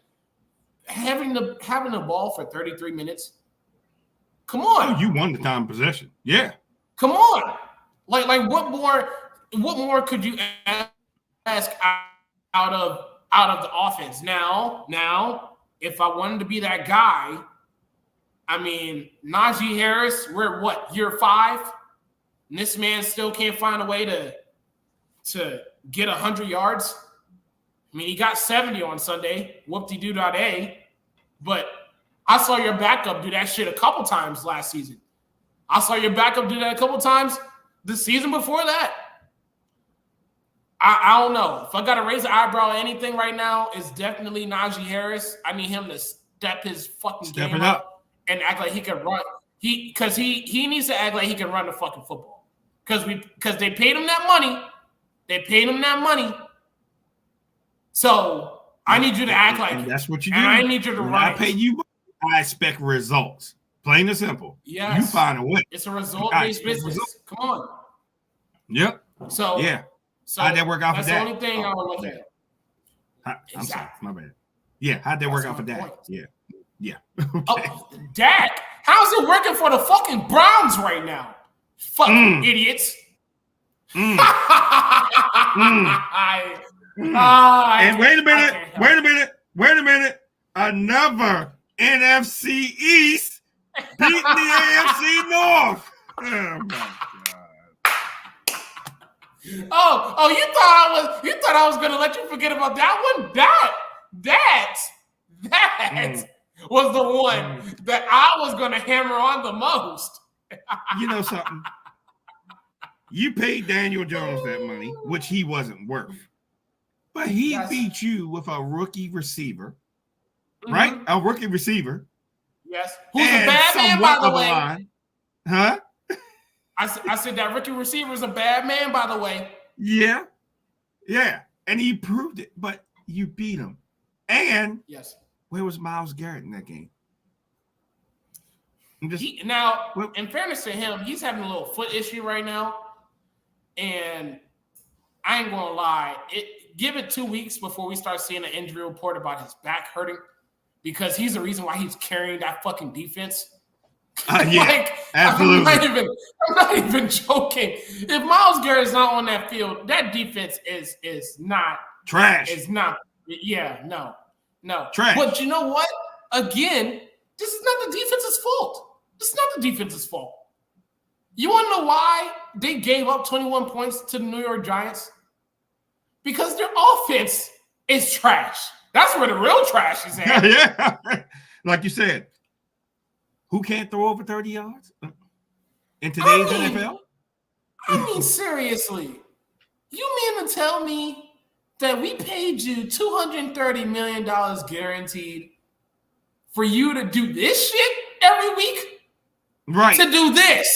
B: having the ball for 33 minutes. Come on.
A: Oh, you won the time possession. Yeah.
B: Come on. Like what more could you ask out of the offense? Now, if I wanted to be that guy, I mean, Najee Harris, we're year 5? And this man still can't find a way to get 100 yards. I mean, he got 70 on Sunday, whoop-de-doo-da-day. But I saw your backup do that shit a couple times last season. I saw your backup do that a couple times the season before that. I don't know. If I got to raise an eyebrow at anything right now, it's definitely Najee Harris. I need him to step his fucking game up and act like he can run. He needs to act like he can run the fucking football. Because they paid him that money. So I need you to act like
A: that's what you do.
B: And I need you to run.
A: I pay you. I expect results. Plain and simple.
B: Yes.
A: You find a way.
B: It's a result-based business. Come on.
A: Yep.
B: So
A: how'd that work out for that?
B: That's the only thing I would look at.
A: I'm sorry. My bad. Yeah, how'd that work out for
B: my
A: Dak?
B: point.
A: Yeah.
B: Oh,
A: Okay.
B: Dak, how's it working for the fucking Browns right now? Fucking idiots.
A: And
B: I
A: wait a minute.
B: can't help
A: Wait a minute. Another NFC East beating the AFC North. Oh my God.
B: Oh, you thought I was gonna let you forget about that one? That was the one that I was gonna hammer on the most.
A: You know something? You paid Daniel Jones that money, which he wasn't worth. But he beat you with a rookie receiver, right? A rookie receiver.
B: Yes. Who's a bad man, by the way?
A: Line. Huh?
B: I said that rookie receiver is a bad man, by the way.
A: Yeah. Yeah. And he proved it, but you beat him. And
B: yes,
A: where was Myles Garrett in that game?
B: In fairness to him, he's having a little foot issue right now. And I ain't gonna lie, give it 2 weeks before we start seeing an injury report about his back hurting, because he's the reason why he's carrying that fucking defense.
A: Yeah, absolutely.
B: I'm not even joking. If Myles Garrett's not on that field, that defense is not
A: trash.
B: It's not. Yeah, no.
A: Trash.
B: But you know what? Again, this is not the defense's fault. This is not the defense's fault. You want to know why they gave up 21 points to the New York Giants? Because their offense is trash. That's where the real trash is at.
A: Yeah. Like you said, who can't throw over 30 yards in today's NFL?
B: I mean, seriously. You mean to tell me that we paid you $230 million guaranteed for you to do this shit every week?
A: Right.
B: To do this.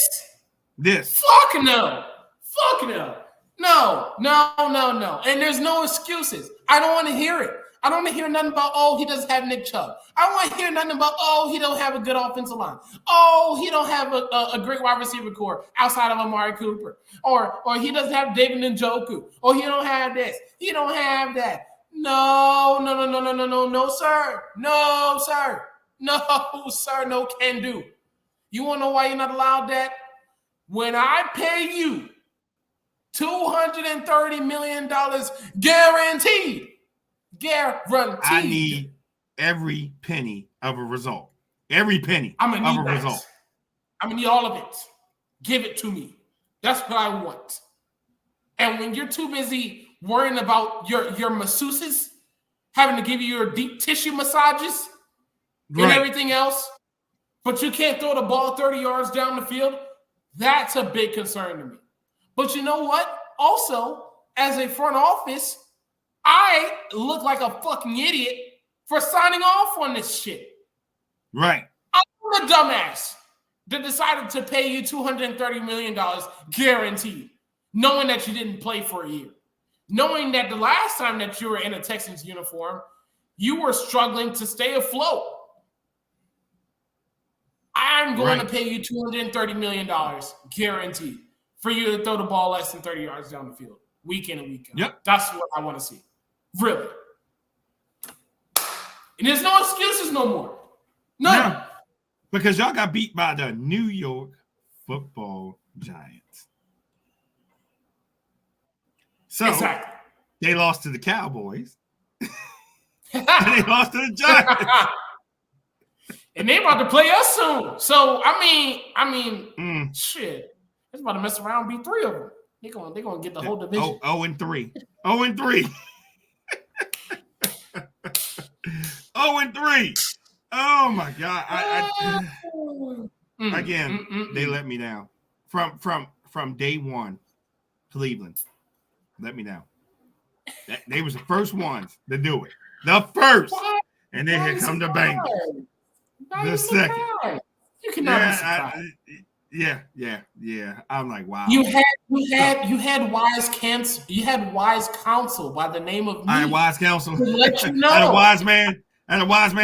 B: Fuck no. No. And there's no excuses. I don't want to hear it. I don't want to hear nothing about, he doesn't have Nick Chubb. I don't want to hear nothing about, he don't have a good offensive line. He don't have a great wide receiver core outside of Amari Cooper. Or he doesn't have David Njoku. Or he don't have this. He don't have that. No, sir. No, sir. No, sir. No can do. You want to know why you're not allowed that? When I pay you $230 million guaranteed.
A: I need every penny of a result. Every penny of a result.
B: I'm going to need all of it. Give it to me. That's what I want. And when you're too busy worrying about your masseuses, having to give you your deep tissue massages and everything else, but you can't throw the ball 30 yards down the field, that's a big concern to me. But you know what? Also, as a front office, I look like a fucking idiot for signing off on this shit.
A: Right.
B: I'm the dumbass that decided to pay you $230 million guaranteed, knowing that you didn't play for a year. Knowing that the last time that you were in a Texans uniform, you were struggling to stay afloat. I'm going to pay you $230 million guaranteed for you to throw the ball less than 30 yards down the field, week in and week out.
A: Yep.
B: That's what I want to see. Really. And there's no excuses no more. No.
A: Because y'all got beat by the New York Football Giants. So they lost to the Cowboys. And they lost to the Giants.
B: And they about to play us soon. So I mean, shit. It's about to mess around and beat 3 of them. They're gonna get the whole division.
A: 0-3. 0-3. 0-3. Oh my God. Again, they let me down. From day one, Cleveland let me down. They was the first ones to do it. The first. And then here come the Bengals. The second.
B: You cannot be surprised.
A: Yeah. I'm like, wow.
B: You had wise counsel. You had wise counsel by the name of me.
A: I had wise counsel.
B: To let you know.
A: I had a wise man.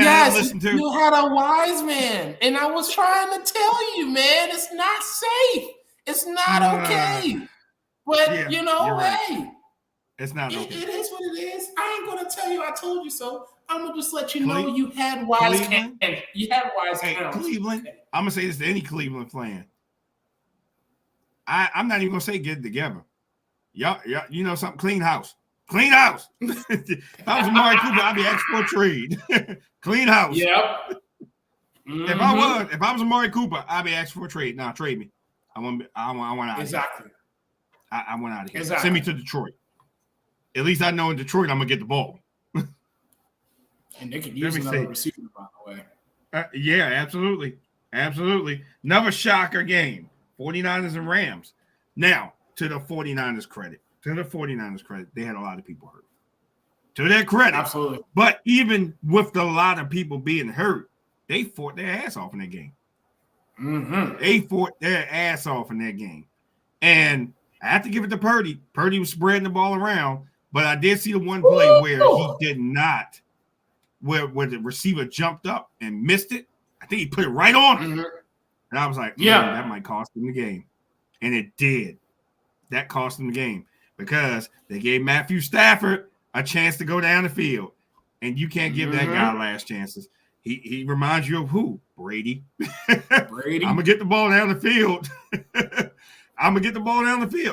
B: Yes,
A: I listened to.
B: You had a wise man, and I was trying to tell you, man, it's not safe. It's not okay. But
A: hey, It's not okay.
B: It is what it is. I ain't gonna tell you I told you so. I'm gonna just let you know you had wise hands. You had wise hands.
A: Cleveland. Okay. I'm gonna say this to any Cleveland fan. I'm not even gonna say get it together. Y'all, you know something? Clean house. Clean house. If I was Amari Cooper, I'd be asking for a trade. Clean house.
B: Yep.
A: Mm-hmm. If I was Amari Cooper, I'd be asking for a trade. Nah, trade me. I want out.
B: Exactly.
A: I want out of here.
B: Exactly.
A: Send me to Detroit. At least I know in Detroit I'm gonna get the ball.
B: And they can use another receiver, by the way.
A: Yeah, absolutely. Another shocker game. 49ers and Rams. Now, to the 49ers credit, they had a lot of people hurt. To their credit.
B: Absolutely.
A: But even with a lot of people being hurt, they fought their ass off in that game.
B: Mm-hmm.
A: They fought their ass off in that game. And I have to give it to Purdy. Purdy was spreading the ball around, but I did see the one play where he did not, where the receiver jumped up and missed it. I think he put it right on him.
B: Mm-hmm.
A: And I was like,
B: yeah,
A: that might cost him the game. And it did. That cost him the game because they gave Matthew Stafford a chance to go down the field. And you can't give that guy last chances. He reminds you of who? Brady.
B: Brady.
A: I'm going to get the ball down the field.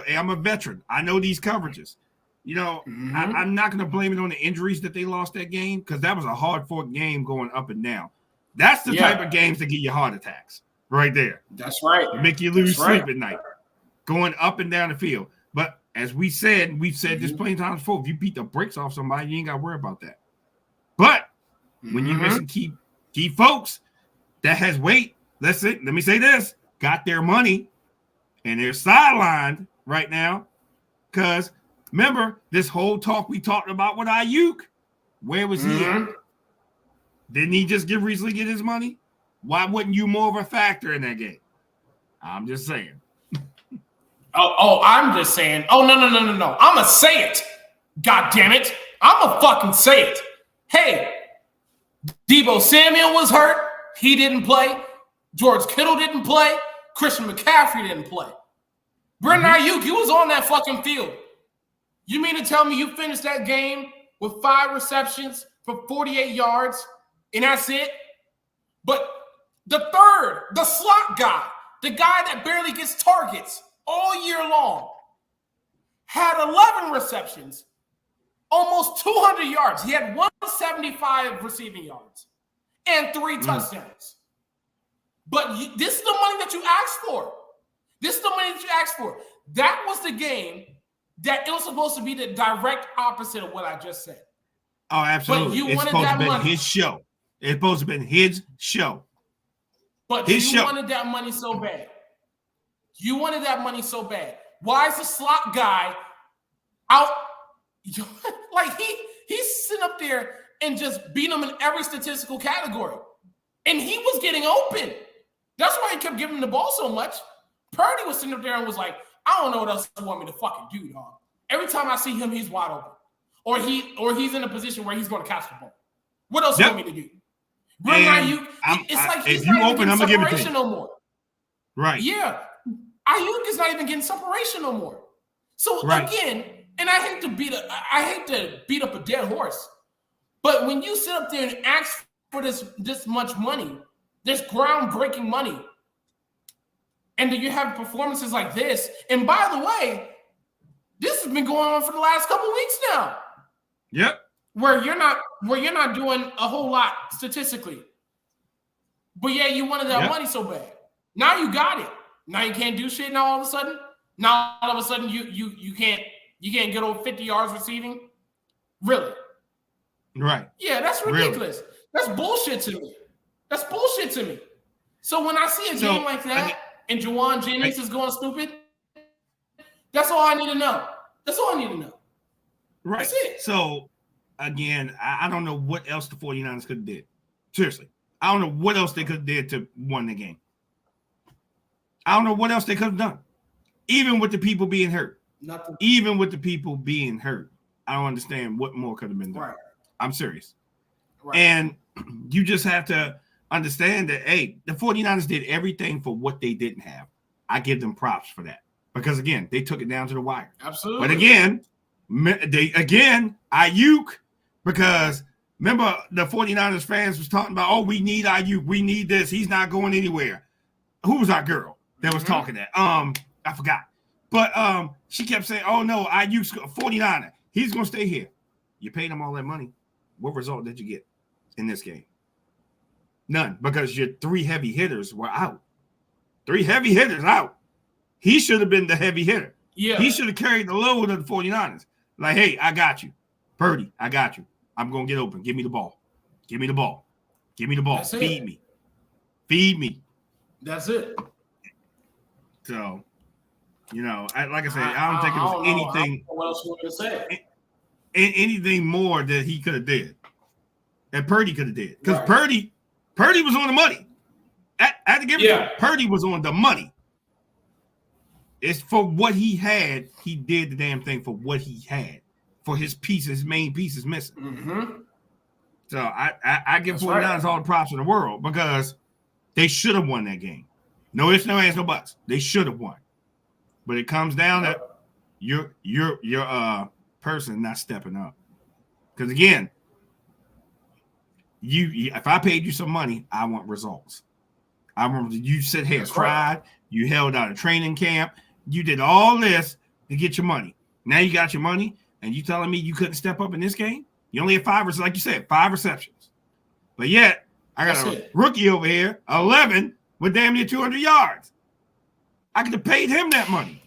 A: Hey, I'm a veteran. I know these coverages. You know, I'm not going to blame it on the injuries that they lost that game because that was a hard-fought game going up and down. That's the type of games that give you heart attacks right there.
B: That's right.
A: Make you lose sleep at night, going up and down the field. But as we've said this plenty of times before, if you beat the brakes off somebody, you ain't got to worry about that. But when you're missing key folks that has weight, let me say this, got their money and they're sidelined right now because remember this whole talk we talked about with Ayuk, where was he at? Didn't he just recently get his money? Why wasn't you more of a factor in that game? I'm just saying.
B: I'm just saying. Oh, no. I'm going to say it. God damn it. I'm going to fucking say it. Hey, Deebo Samuel was hurt. He didn't play. George Kittle didn't play. Christian McCaffrey didn't play. Brandon Ayuk, he was on that fucking field. You mean to tell me you finished that game with 5 receptions for 48 yards and that's it? But the slot guy, the guy that barely gets targets all year long, had 11 receptions, almost 200 yards. He had 175 receiving yards and 3 touchdowns. But this is the money that you asked for. That was the game that it was supposed to be the direct opposite of what I just said.
A: Oh, absolutely.
B: But you
A: it's
B: wanted
A: supposed
B: that
A: to be
B: money.
A: His show. It's supposed to have been his show.
B: But you wanted that money so bad. Why is the slot guy out? Like he's sitting up there and just beat him in every statistical category. And he was getting open. That's why he kept giving him the ball so much. Purdy was sitting up there and was like, I don't know what else you want me to fucking do, dog. Every time I see him, he's wide open. Or he's in a position where he's going to catch the ball. What else do you want me to do? It's like he's
A: if you
B: not
A: open,
B: even
A: I'm
B: getting
A: gonna give it to
B: separation
A: you.
B: no more.
A: Right.
B: Yeah. Ayuk is not even getting separation no more. So again, and I hate to beat up a dead horse, but when you sit up there and ask for this much money, this groundbreaking money, and then you have performances like this, and by the way, this has been going on for the last couple weeks now.
A: Yep.
B: Where you're not doing a whole lot statistically. But yeah, you wanted that money so bad. Now you got it. Now you can't do shit now all of a sudden. Now all of a sudden you can't get over 50 yards receiving. Really?
A: Right.
B: Yeah, that's ridiculous. Really? That's bullshit to me. So when I see a game like that and Juwan Jennings is going stupid, that's all I need to know.
A: Right.
B: That's it.
A: So again, I don't know what else the 49ers could have did. Seriously. I don't know what else they could have did to win the game. I don't know what else they could have done. Even with the people being hurt.
B: Nothing.
A: Even with the people being hurt. I don't understand what more could have been done.
B: Right.
A: I'm serious.
B: Right.
A: And you just have to understand that, hey, the 49ers did everything for what they didn't have. I give them props for that. Because, again, they took it down to the wire.
B: Absolutely.
A: But, again, Ayuk, because remember the 49ers fans was talking about, oh, we need Ayuk. We need this. He's not going anywhere. Who was our girl that was talking that? I forgot. But she kept saying, oh, no, Ayuk's 49er. He's going to stay here. You paid him all that money. What result did you get in this game? None, because your 3 heavy hitters were out. 3 heavy hitters out. He should have been the heavy hitter.
B: Yeah.
A: He should have carried the load of the 49ers. Like, hey, I got you. Purdy, I got you. I'm going to get open. Give me the ball. Give me the ball. Give me the ball. Feed me. Feed me.
B: That's it.
A: So, like I said, I don't think it was anything.
B: What else you want to say?
A: Anything more that he could have did. And Purdy could have did. Because Purdy was on the money. I had to give it to him. Purdy was on the money. It's for what he had. He did the damn thing for what he had. For his main piece is missing.
B: Mm-hmm.
A: So I give 49ers all the props in the world because they should have won that game. No ifs, no ands, no buts. They should have won. But it comes down to your person not stepping up. Because again, if I paid you some money, I want results. I want you sit here, cried, you held out a training camp, you did all this to get your money. Now you got your money, and you telling me you couldn't step up in this game? You only had 5, like you said, 5 receptions. But yet, I got a rookie over here, 11 with damn near 200 yards. I could have paid him that money.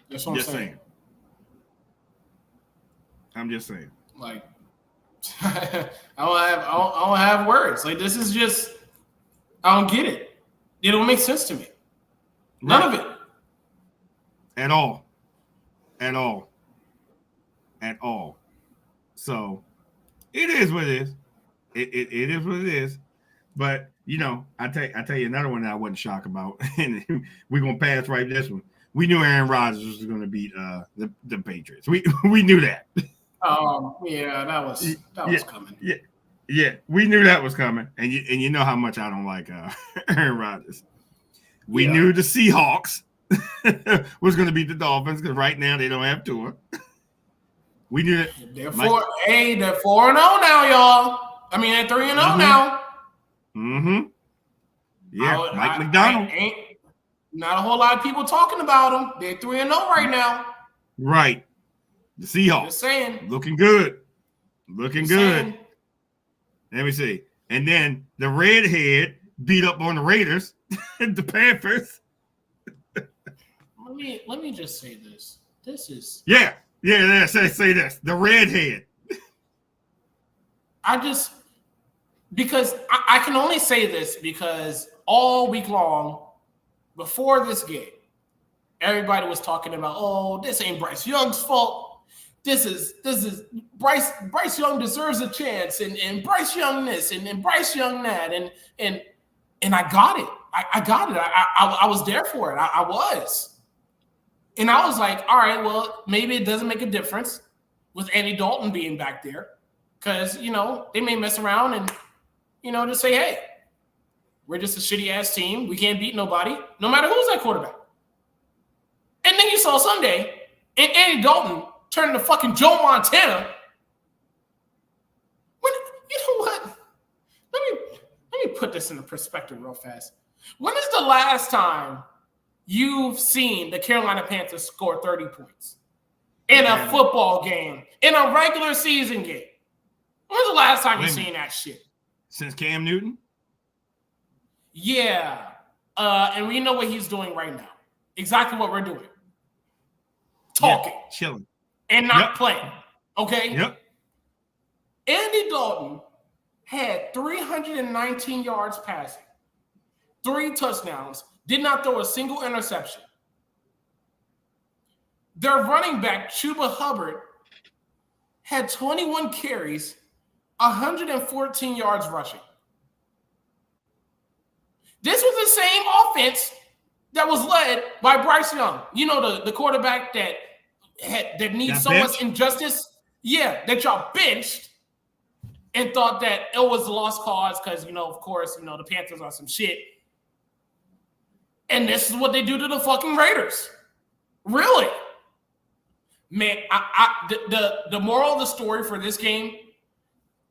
B: That's what I'm saying.
A: I'm just saying.
B: Like, I don't have words. Like, this is just, I don't get it. It don't make sense to me. None of it.
A: At all. At all. At all. So it is what it is. It is what it is. But I tell you another one that I wasn't shocked about, and we're gonna pass right this one. We knew Aaron Rodgers was gonna beat the Patriots. We knew that.
B: Yeah, that was coming.
A: Yeah, we knew that was coming, and you know how much I don't like Aaron Rodgers. We knew the Seahawks was going to beat the Dolphins because right now they don't have Tua. We knew that.
B: They're 4-0 now, y'all. I mean, they're 3-0 now.
A: Mm-hmm. Yeah, Mike McDonald.
B: Ain't not a whole lot of people talking about them. They're 3-0 right now.
A: Right. The Seahawks.
B: Just saying.
A: Looking good. Looking good. Let me see. And then the redhead beat up on the Raiders, the Panthers.
B: Let me just say this. This is
A: say this. The redhead.
B: Because I can only say this because all week long before this game, everybody was talking about, oh, this ain't Bryce Young's fault. This is Bryce Young deserves a chance, and Bryce Young this, and Bryce Young that, and I got it. I got it. I was there for it. I was. And I was like, all right, well, maybe it doesn't make a difference with Andy Dalton being back there because, they may mess around and, just say, hey, we're just a shitty-ass team. We can't beat nobody, no matter who's that quarterback. And then you saw Sunday, and Andy Dalton turned to fucking Joe Montana. You know what? Let me put this into perspective real fast. When is the last time you've seen the Carolina Panthers score 30 points in a football game, in a regular season game? When's the last time you've seen that shit?
A: Since Cam Newton?
B: Yeah. And we know what he's doing right now. Exactly what we're doing. Talking.
A: Yeah, chilling.
B: And not playing. Okay?
A: Yep.
B: Andy Dalton had 319 yards passing, 3 touchdowns, did not throw a single interception. Their running back, Chuba Hubbard, had 21 carries, 114 yards rushing. This was the same offense that was led by Bryce Young. The quarterback that needs so much injustice. Yeah, that y'all benched and thought that it was a lost cause because, of course, the Panthers are some shit. And this is what they do to the fucking Raiders. Really? Man, the moral of the story for this game,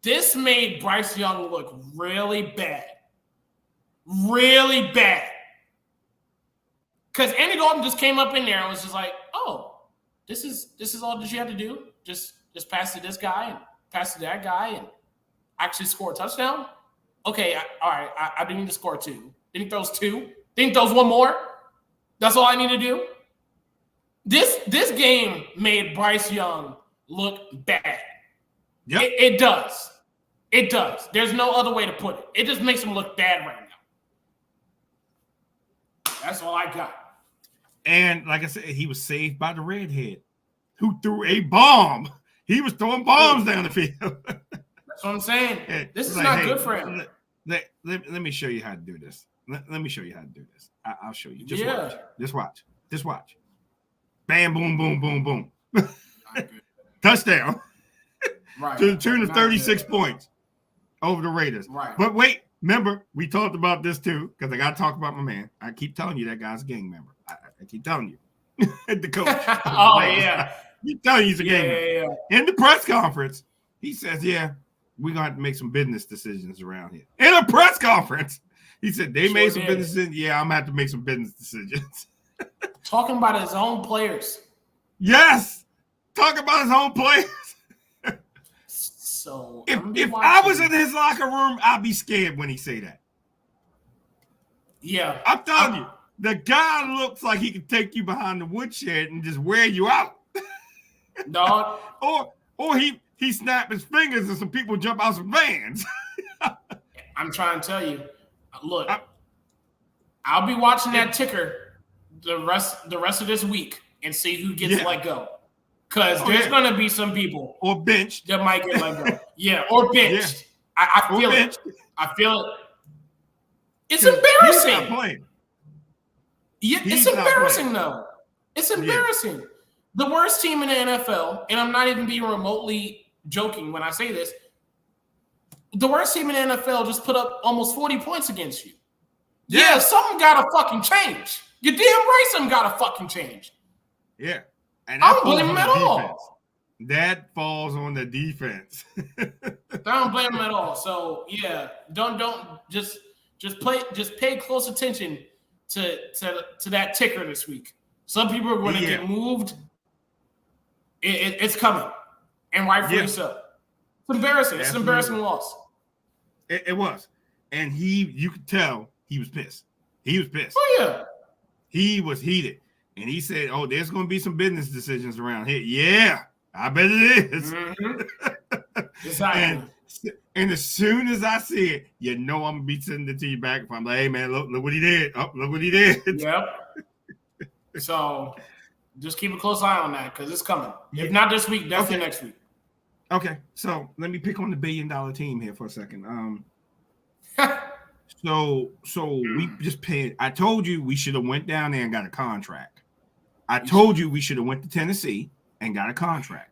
B: this made Bryce Young look really bad. Really bad. Because Andy Dalton just came up in there and was just like, oh, this is all that you have to do? Just pass to this guy and pass to that guy and actually score a touchdown? Okay, all right, I didn't need to score 2. Then he throws 2. Then he throws 1 more. That's all I need to do? This game made Bryce Young look bad.
A: Yep.
B: It does. It does. There's no other way to put it. It just makes him look bad right now. That's all I got.
A: And like I said, he was saved by the redhead who threw a bomb. He was throwing bombs down the field.
B: That's what I'm saying.
A: And
B: this is
A: like,
B: not
A: hey,
B: good for him.
A: Let me show you how to do this. Let me show you how to do this. I'll show you. Just
B: Yeah.
A: watch. Just watch. Just watch. Bam, boom, boom, boom, boom. Touchdown.
B: Right.
A: To the tune of 36 points over the Raiders.
B: Right.
A: But wait, remember, we talked about this too, because I got to talk about my man. I keep telling you that guy's a gang member. I keep telling you. The coach.
B: Oh, yeah.
A: I keep telling you he's a gang member.
B: Yeah.
A: In the press conference, he says, yeah, we're going to have to make some business decisions around here. In a press conference, he said they made some business decisions. Yeah, I'm going to have to make some business decisions.
B: Talking about his own players.
A: Yes. Talking about his own players.
B: So
A: if I was in his locker room, I'd be scared when he say that.
B: Yeah.
A: I'm telling you, the guy looks like he could take you behind the woodshed and just wear you out.
B: Dog.
A: Or he snap his fingers and some people jump out some vans.
B: I'm trying to tell you. Look, I'll be watching that ticker the rest of this week and see who gets let go. Because there's going to be some people
A: or benched
B: that might get let go. Yeah, or benched. Yeah. I feel it. I feel it. It's embarrassing.
A: He's not playing.
B: Yeah, it's embarrassing, though. It's embarrassing. Yeah. The worst team in the NFL, and I'm not even being remotely joking when I say this, the worst team in the NFL just put up almost 40 points against you. Yeah, something got to fucking change. Your damn right, something got to fucking change.
A: Yeah. And
B: I don't blame him at all.
A: That falls on the defense.
B: I don't blame him at all. So yeah, don't just pay close attention to that ticker this week. Some people are going to get moved. It's coming, and rightfully so. It's embarrassing. It's an embarrassing loss.
A: It was, and you could tell he was pissed. He was pissed.
B: Oh yeah, he
A: was heated. And he said, oh, there's going to be some business decisions around here. Yeah, I bet it is.
B: Mm-hmm. Exactly.
A: And as soon as I see it, you know I'm going to be sending it to you back. If I'm like, hey, man, look what he did. Oh, look what he did.
B: Yep. So just keep a close eye on that because it's coming. If not this week, definitely next week.
A: Okay. So let me pick on the $1 billion team here for a second. So we just paid. I told you we should have went down there and got a contract. I told you we should have went to Tennessee and got a contract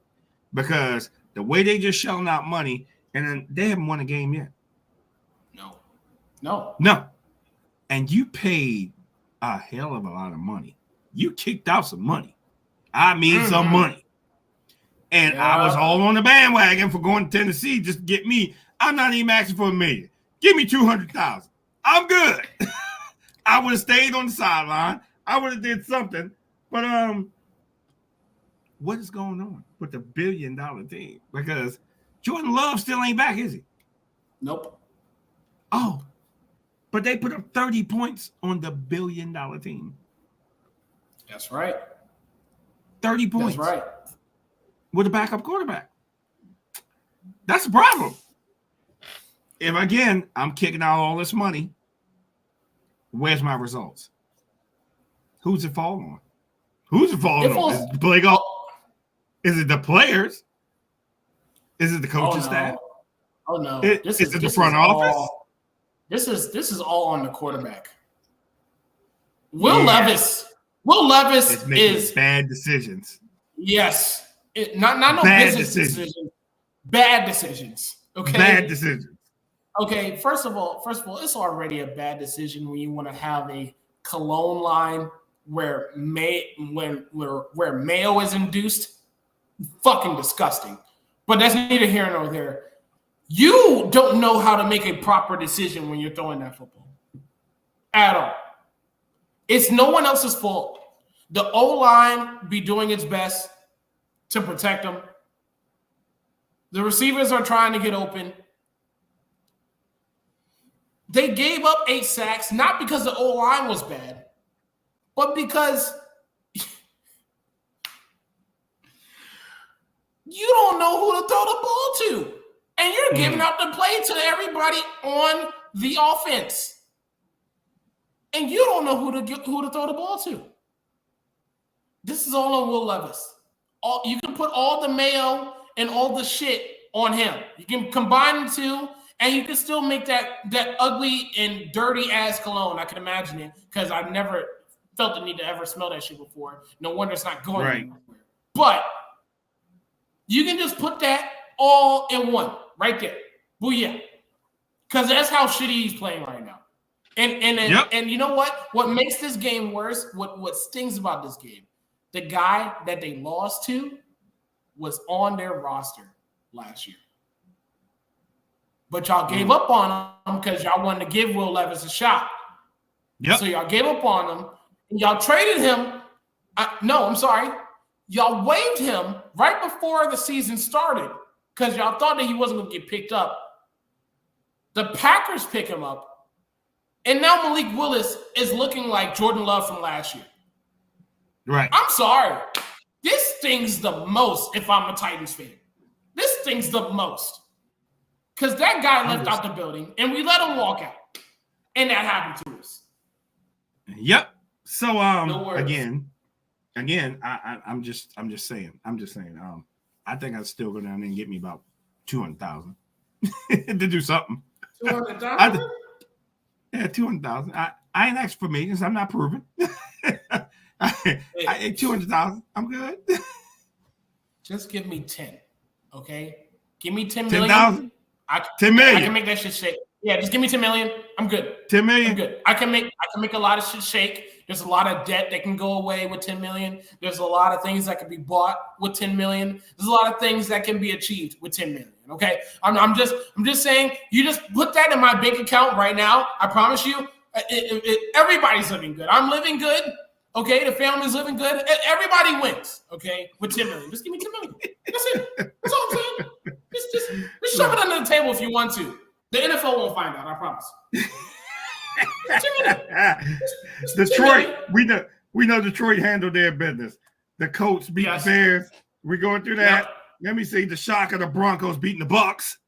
A: because the way they just shelling out money and then they haven't won a game yet. No. And you paid a hell of a lot of money. You kicked out some money. I mean, some money. And I was all on the bandwagon for going to Tennessee just to get me. I'm not even asking for $1 million. Give me $200,000. I'm good. I would have stayed on the sideline. I would have did something. But what is going on with the $1 billion team? Because Jordan Love still ain't back, is he?
B: Nope.
A: Oh, but they put up 30 points on the $1 billion team.
B: That's right.
A: 30 points.
B: That's right.
A: With a backup quarterback. That's a problem. If again I'm kicking out all this money, where's my results? Who's it fall on? Who's it falling on? Is it Blake? Is it the players? Is it the coaching staff?
B: Oh no!
A: Is it the front office?
B: This is all on the quarterback. Will Levis is
A: bad decisions.
B: Yes, not no bad business decisions. Bad decisions. Okay.
A: Bad decisions.
B: Okay. First of all, it's already a bad decision when you want to have a cologne line where mayo is induced. fucking disgusting. But that's neither here nor there. You don't know how to make a proper decision when you're throwing that football at all. It's no one else's fault. The O-line be doing its best to protect them. The receivers are trying to get open. They gave up 8 sacks, not because the O-line was bad, but because you don't know who to throw the ball to. And you're giving out the play to everybody on the offense. And you don't know who to throw the ball to. This is all on Will Levis. You can put all the mayo and all the shit on him. You can combine the two, and you can still make that ugly and dirty ass cologne. I can imagine it, because I've never felt the need to ever smell that shit before. No wonder it's not going anywhere. But you can just put that all in one right there. Booyah. Because that's how shitty he's playing right now. And you know what? What makes this game worse, what stings about this game, the guy that they lost to was on their roster last year. But y'all gave up on him because y'all wanted to give Will Levis a shot. Yep. So y'all gave up on him. And y'all traded him. I'm sorry. Y'all waived him right before the season started because y'all thought that he wasn't going to get picked up. The Packers pick him up. And now Malik Willis is looking like Jordan Love from last year.
A: Right.
B: I'm sorry. This stings the most if I'm a Titans fan. This stings the most. Because that guy left out the building and we let him walk out. And that happened to us.
A: Yep. So again, I'm just saying. I think I'd still go down there and get me about 200,000 to do something.
B: 200,000?
A: Yeah, 200,000. I ain't asked for millions. I'm not proving. 200,000. I'm good.
B: Just give me 10. Okay? Give me 10 million.
A: 10,000? 10 million.
B: I can make that shit shake. Yeah, just give me 10 million. I'm good.
A: 10 million?
B: I'm good. I can make a lot of shit shake. There's a lot of debt that can go away with 10 million. There's a lot of things that can be bought with 10 million. There's a lot of things that can be achieved with 10 million. Okay? I'm just saying, you just put that in my bank account right now. I promise you, everybody's living good. I'm living good. Okay, the family's living good. Everybody wins. Okay, with 10 million. Just give me 10 million. That's it. That's all I'm saying. Just shove it under the table if you want to. The NFL won't find out. I promise.
A: Detroit. We know Detroit handled their business. The Colts beat the Bears. We're going through that. Yep. Let me see the shock of the Broncos beating the Bucks.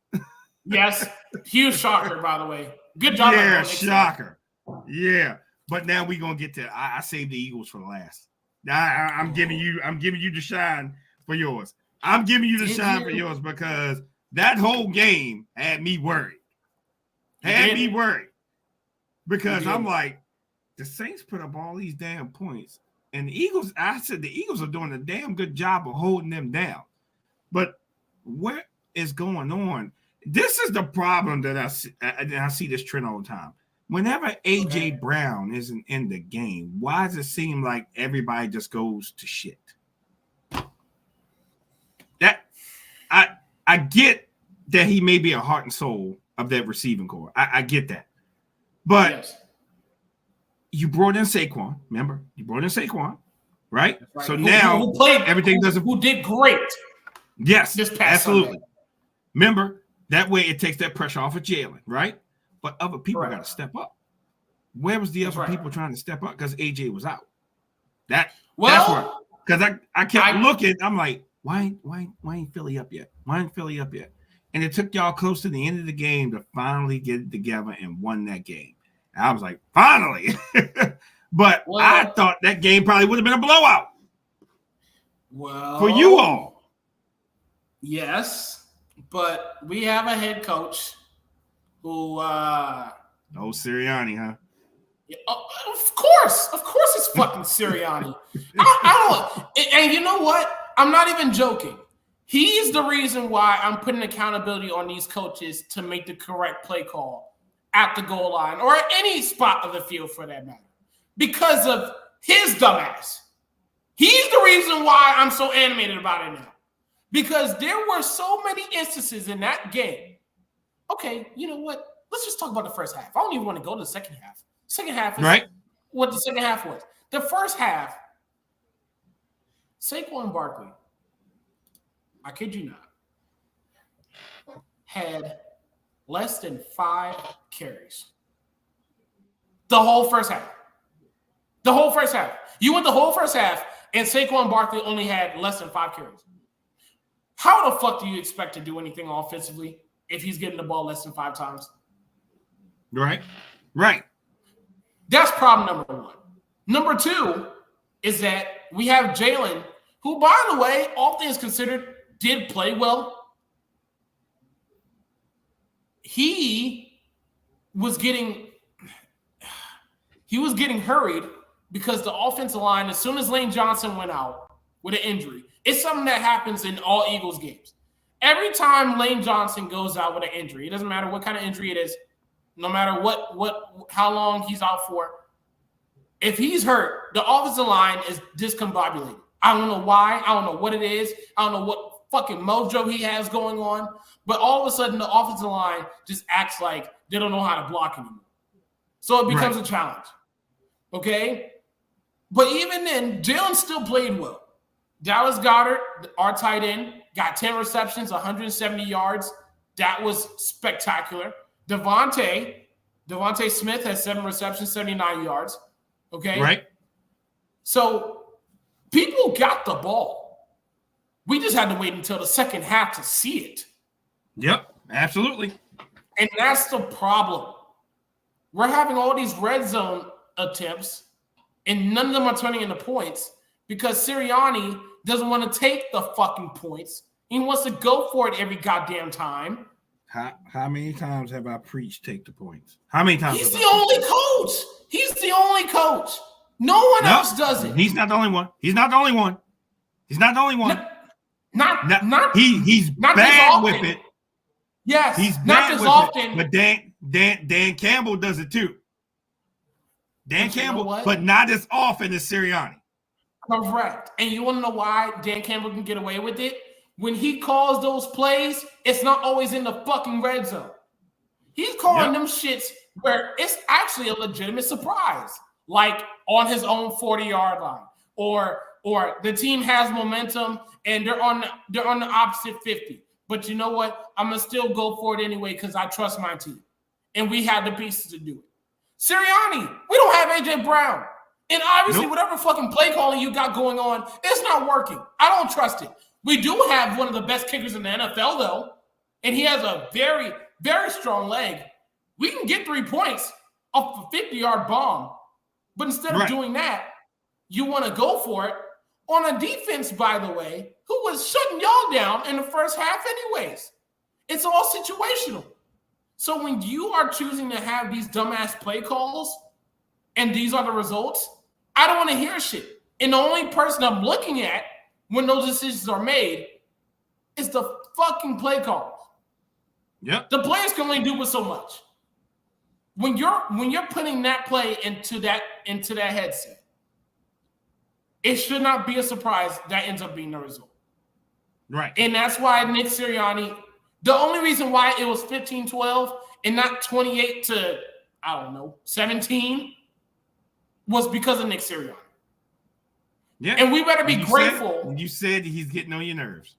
B: Yes, huge shocker, by the way. Good job.
A: Yeah, shocker. Yeah. But now we're gonna get to. I saved the Eagles for the last. I'm giving you the shine for yours. I'm giving you the shine for yours because that whole game had me worried. Because I'm like, the Saints put up all these damn points, and the Eagles. I said the Eagles are doing a damn good job of holding them down. But what is going on? This is the problem that I see this trend all the time. Whenever A.J. Brown isn't in the game, why does it seem like everybody just goes to shit? That I get that he may be a heart and soul of that receiving core. I get that. But you brought in Saquon, remember? You brought in Saquon, right?
B: Right.
A: So now everything doesn't.
B: Who did great.
A: Yes,
B: this past
A: absolutely.
B: Sunday.
A: Remember, that way it takes that pressure off of Jalen, right? But other people got to step up. Where was the other people trying to step up? Because AJ was out. That's why. Because I kept looking. I'm like, why ain't Philly up yet? Why ain't Philly up yet? And it took y'all close to the end of the game to finally get it together and won that game. And I was like, finally. But I thought that game probably would have been a blowout.
B: Well,
A: for you all.
B: Yes, but we have a head coach who
A: Sirianni, huh?
B: Yeah, of course it's fucking Sirianni. I don't, and you know what? I'm not even joking. He's the reason why I'm putting accountability on these coaches to make the correct play call at the goal line or at any spot of the field for that matter. Because of his dumbass. He's the reason why I'm so animated about it now. Because there were so many instances in that game. Okay, you know what? Let's just talk about the first half. I don't even want to go to the second half. Second half is
A: right.
B: What the second half was. The first half, Saquon Barkley, I kid you not, had less than 5 carries. The whole first half. The whole first half. You went the whole first half, and Saquon Barkley only had less than 5 carries. How the fuck do you expect to do anything offensively if he's getting the ball less than 5 times?
A: Right. Right.
B: That's problem number 1. Number 2 is that we have Jalen, who, by the way, all things considered, did play well. He was getting hurried because the offensive line, as soon as Lane Johnson went out with an injury, it's something that happens in all Eagles games. Every time Lane Johnson goes out with an injury, it doesn't matter what kind of injury it is, no matter how long he's out for, if he's hurt, the offensive line is discombobulated. I don't know why. I don't know what it is. I don't know what fucking mojo he has going on. But all of a sudden, the offensive line just acts like they don't know how to block anymore. So it becomes a challenge. Okay? But even then, Jalen still played well. Dallas Goedert, our tight end, got 10 receptions, 170 yards. That was spectacular. Devontae Smith has 7 receptions, 79 yards. Okay?
A: Right.
B: So people got the ball. We just had to wait until the second half to see it.
A: Yep, absolutely.
B: And that's the problem. We're having all these red zone attempts, and none of them are turning into points because Sirianni doesn't want to take the fucking points. He wants to go for it every goddamn time.
A: How many times have I preached take the points? How many times?
B: He's the only coach. He's the only coach. No one else does it.
A: He's not the only one. He's not the only one. He's not the only one. He's
B: not
A: bad with it.
B: Yes,
A: he's
B: not as often.
A: But Dan Campbell does it too. Dan Campbell, but not as often as Sirianni.
B: Correct. And you want to know why Dan Campbell can get away with it? When he calls those plays, it's not always in the fucking red zone. He's calling them shits where it's actually a legitimate surprise, like on his own 40-yard line, or the team has momentum and they're on the opposite 50. But you know what? I'm gonna still go for it anyway because I trust my team, and we have the pieces to do it. Sirianni, we don't have AJ Brown, and obviously whatever fucking play calling you got going on, it's not working. I don't trust it. We do have one of the best kickers in the NFL, though, and he has a very, very strong leg. We can get 3 points off a 50-yard bomb, but instead of doing that, you want to go for it on a defense, by the way, who was shutting y'all down in the first half anyways. It's all situational. So when you are choosing to have these dumbass play calls and these are the results, I don't want to hear shit. And the only person I'm looking at when those decisions are made is the fucking play calls.
A: Yep.
B: The players can only do with so much. When you're putting that play into that headset, it should not be a surprise that ends up being the result.
A: Right.
B: And that's why Nick Sirianni, the only reason why it was 15-12 and not 28 to, 17 was because of Nick Sirianni.
A: Yeah.
B: And we better be grateful.
A: You said he's getting on your nerves.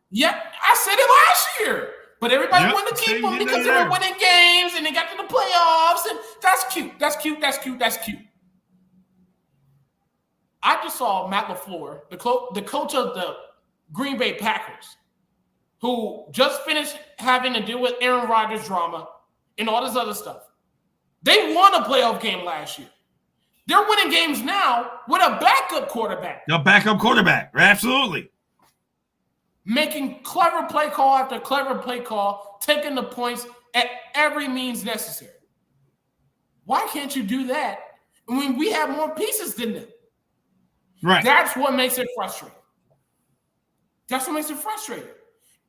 B: Yeah, I said it last year. But everybody wanted to keep him because they were winning games and they got to the playoffs. And that's cute. That's cute. That's cute. That's cute. I just saw Matt LaFleur, the coach of the Green Bay Packers, who just finished having to deal with Aaron Rodgers drama and all this other stuff. They won a playoff game last year. They're winning games now with a backup quarterback.
A: A backup quarterback, absolutely.
B: Making clever play call after clever play call, taking the points at every means necessary. Why can't you do that when we have more pieces than them?
A: Right.
B: That's what makes it frustrating. That's what makes it frustrating.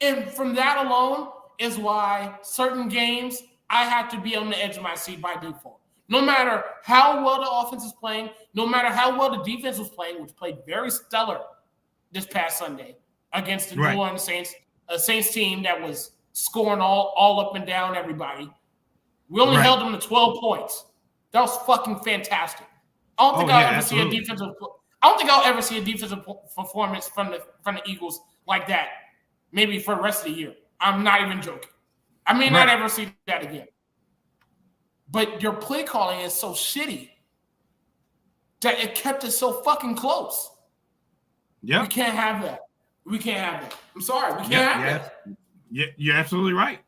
B: And from that alone is why certain games I have to be on the edge of my seat by default. No matter how well the offense is playing, no matter how well the defense was playing, which played very stellar this past Sunday, against the New Orleans Saints, a Saints team that was scoring all up and down everybody. We only held them to 12 points. That was fucking fantastic. I don't think I'll ever see a defensive. I don't think I'll ever see a defensive performance from the Eagles like that. Maybe for the rest of the year. I'm not even joking. I may not ever see that again. But your play calling is so shitty that it kept it so fucking close. Yeah, we can't have that. We can't have that. I'm sorry, we can't have that.
A: Yeah, you're absolutely right.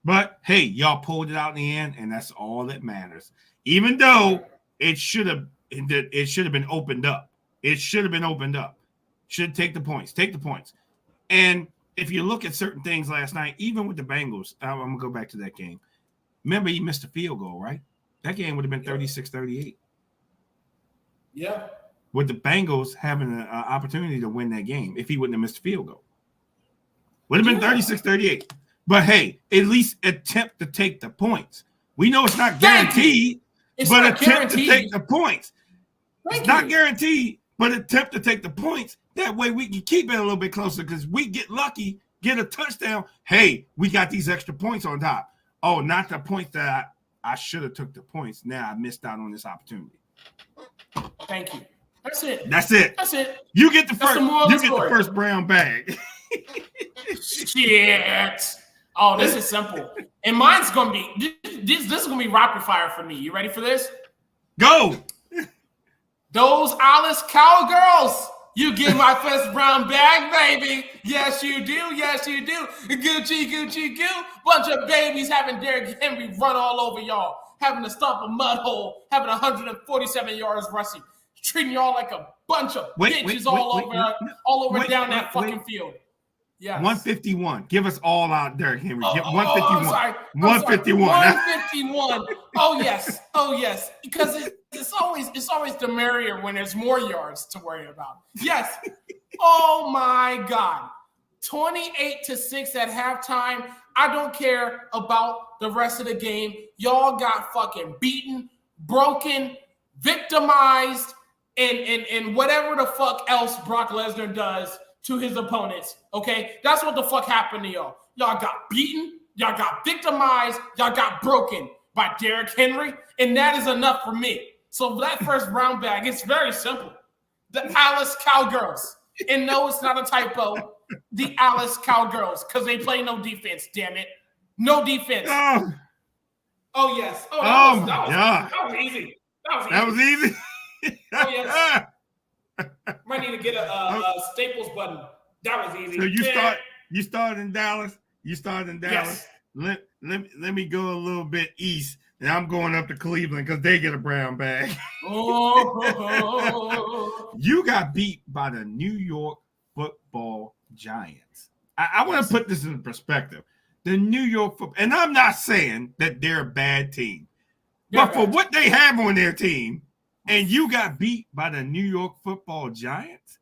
A: But hey, y'all pulled it out in the end, and that's all that matters. Even though it should have been opened up. It should have been opened up. Should take the points. Take the points. And if you look at certain things last night, even with the Bengals, I'm gonna go back to that game. Remember, he missed a field goal, right? That game would have been 36-38.
B: Yeah.
A: With the Bengals having an opportunity to win that game if he wouldn't have missed a field goal. Would have been 36-38. But hey, at least attempt to take the points. We know it's not guaranteed, but attempt to take the points. It's not guaranteed, but attempt to take the points. That way we can keep it a little bit closer because we get lucky, get a touchdown. Hey, we got these extra points on top. Oh, not the points that I should have took the points. Now I missed out on this opportunity.
B: Thank you. That's it.
A: That's it.
B: That's it.
A: You get the first. You get the first brown bag.
B: Shit. Oh, this is simple. And mine's gonna be this is gonna be rapid fire for me. You ready for this?
A: Go.
B: Those Alice Cowgirls. You get my first brown bag, baby. Yes, you do. Yes, you do. Gucci, Gucci, goo. Bunch of babies having Derrick Henry run all over y'all, having to stomp a mud hole, having 147 yards rushing, treating y'all like a bunch of bitches all over down that fucking field. Yes.
A: 151. Give us all out, Derrick Henry. 151.
B: I'm sorry.
A: 151.
B: 151. Oh yes. Oh yes. Because it's always the merrier when there's more yards to worry about. Yes. Oh my God. 28-6 at halftime. I don't care about the rest of the game. Y'all got fucking beaten, broken, victimized, and whatever the fuck else Brock Lesnar does to his opponents, okay? That's what the fuck happened to y'all. Y'all got beaten, y'all got victimized, y'all got broken by Derrick Henry, and that is enough for me. So that first round bag, it's very simple. The Alice Cowgirls. And no, it's not a typo. The Alice Cowgirls, because they play no defense, damn it. No defense. Oh yes.
A: Oh, that was
B: easy.
A: That was easy.
B: Oh, yes. Might need to get a Staples button. That was easy.
A: So you started in Dallas. Yes. Let me go a little bit east, and I'm going up to Cleveland because they get a brown bag. You got beat by the New York Football Giants. I want to put this in perspective. The New York Football, and I'm not saying that they're a bad team, but for what they have on their team, and you got beat by the New York Football Giants?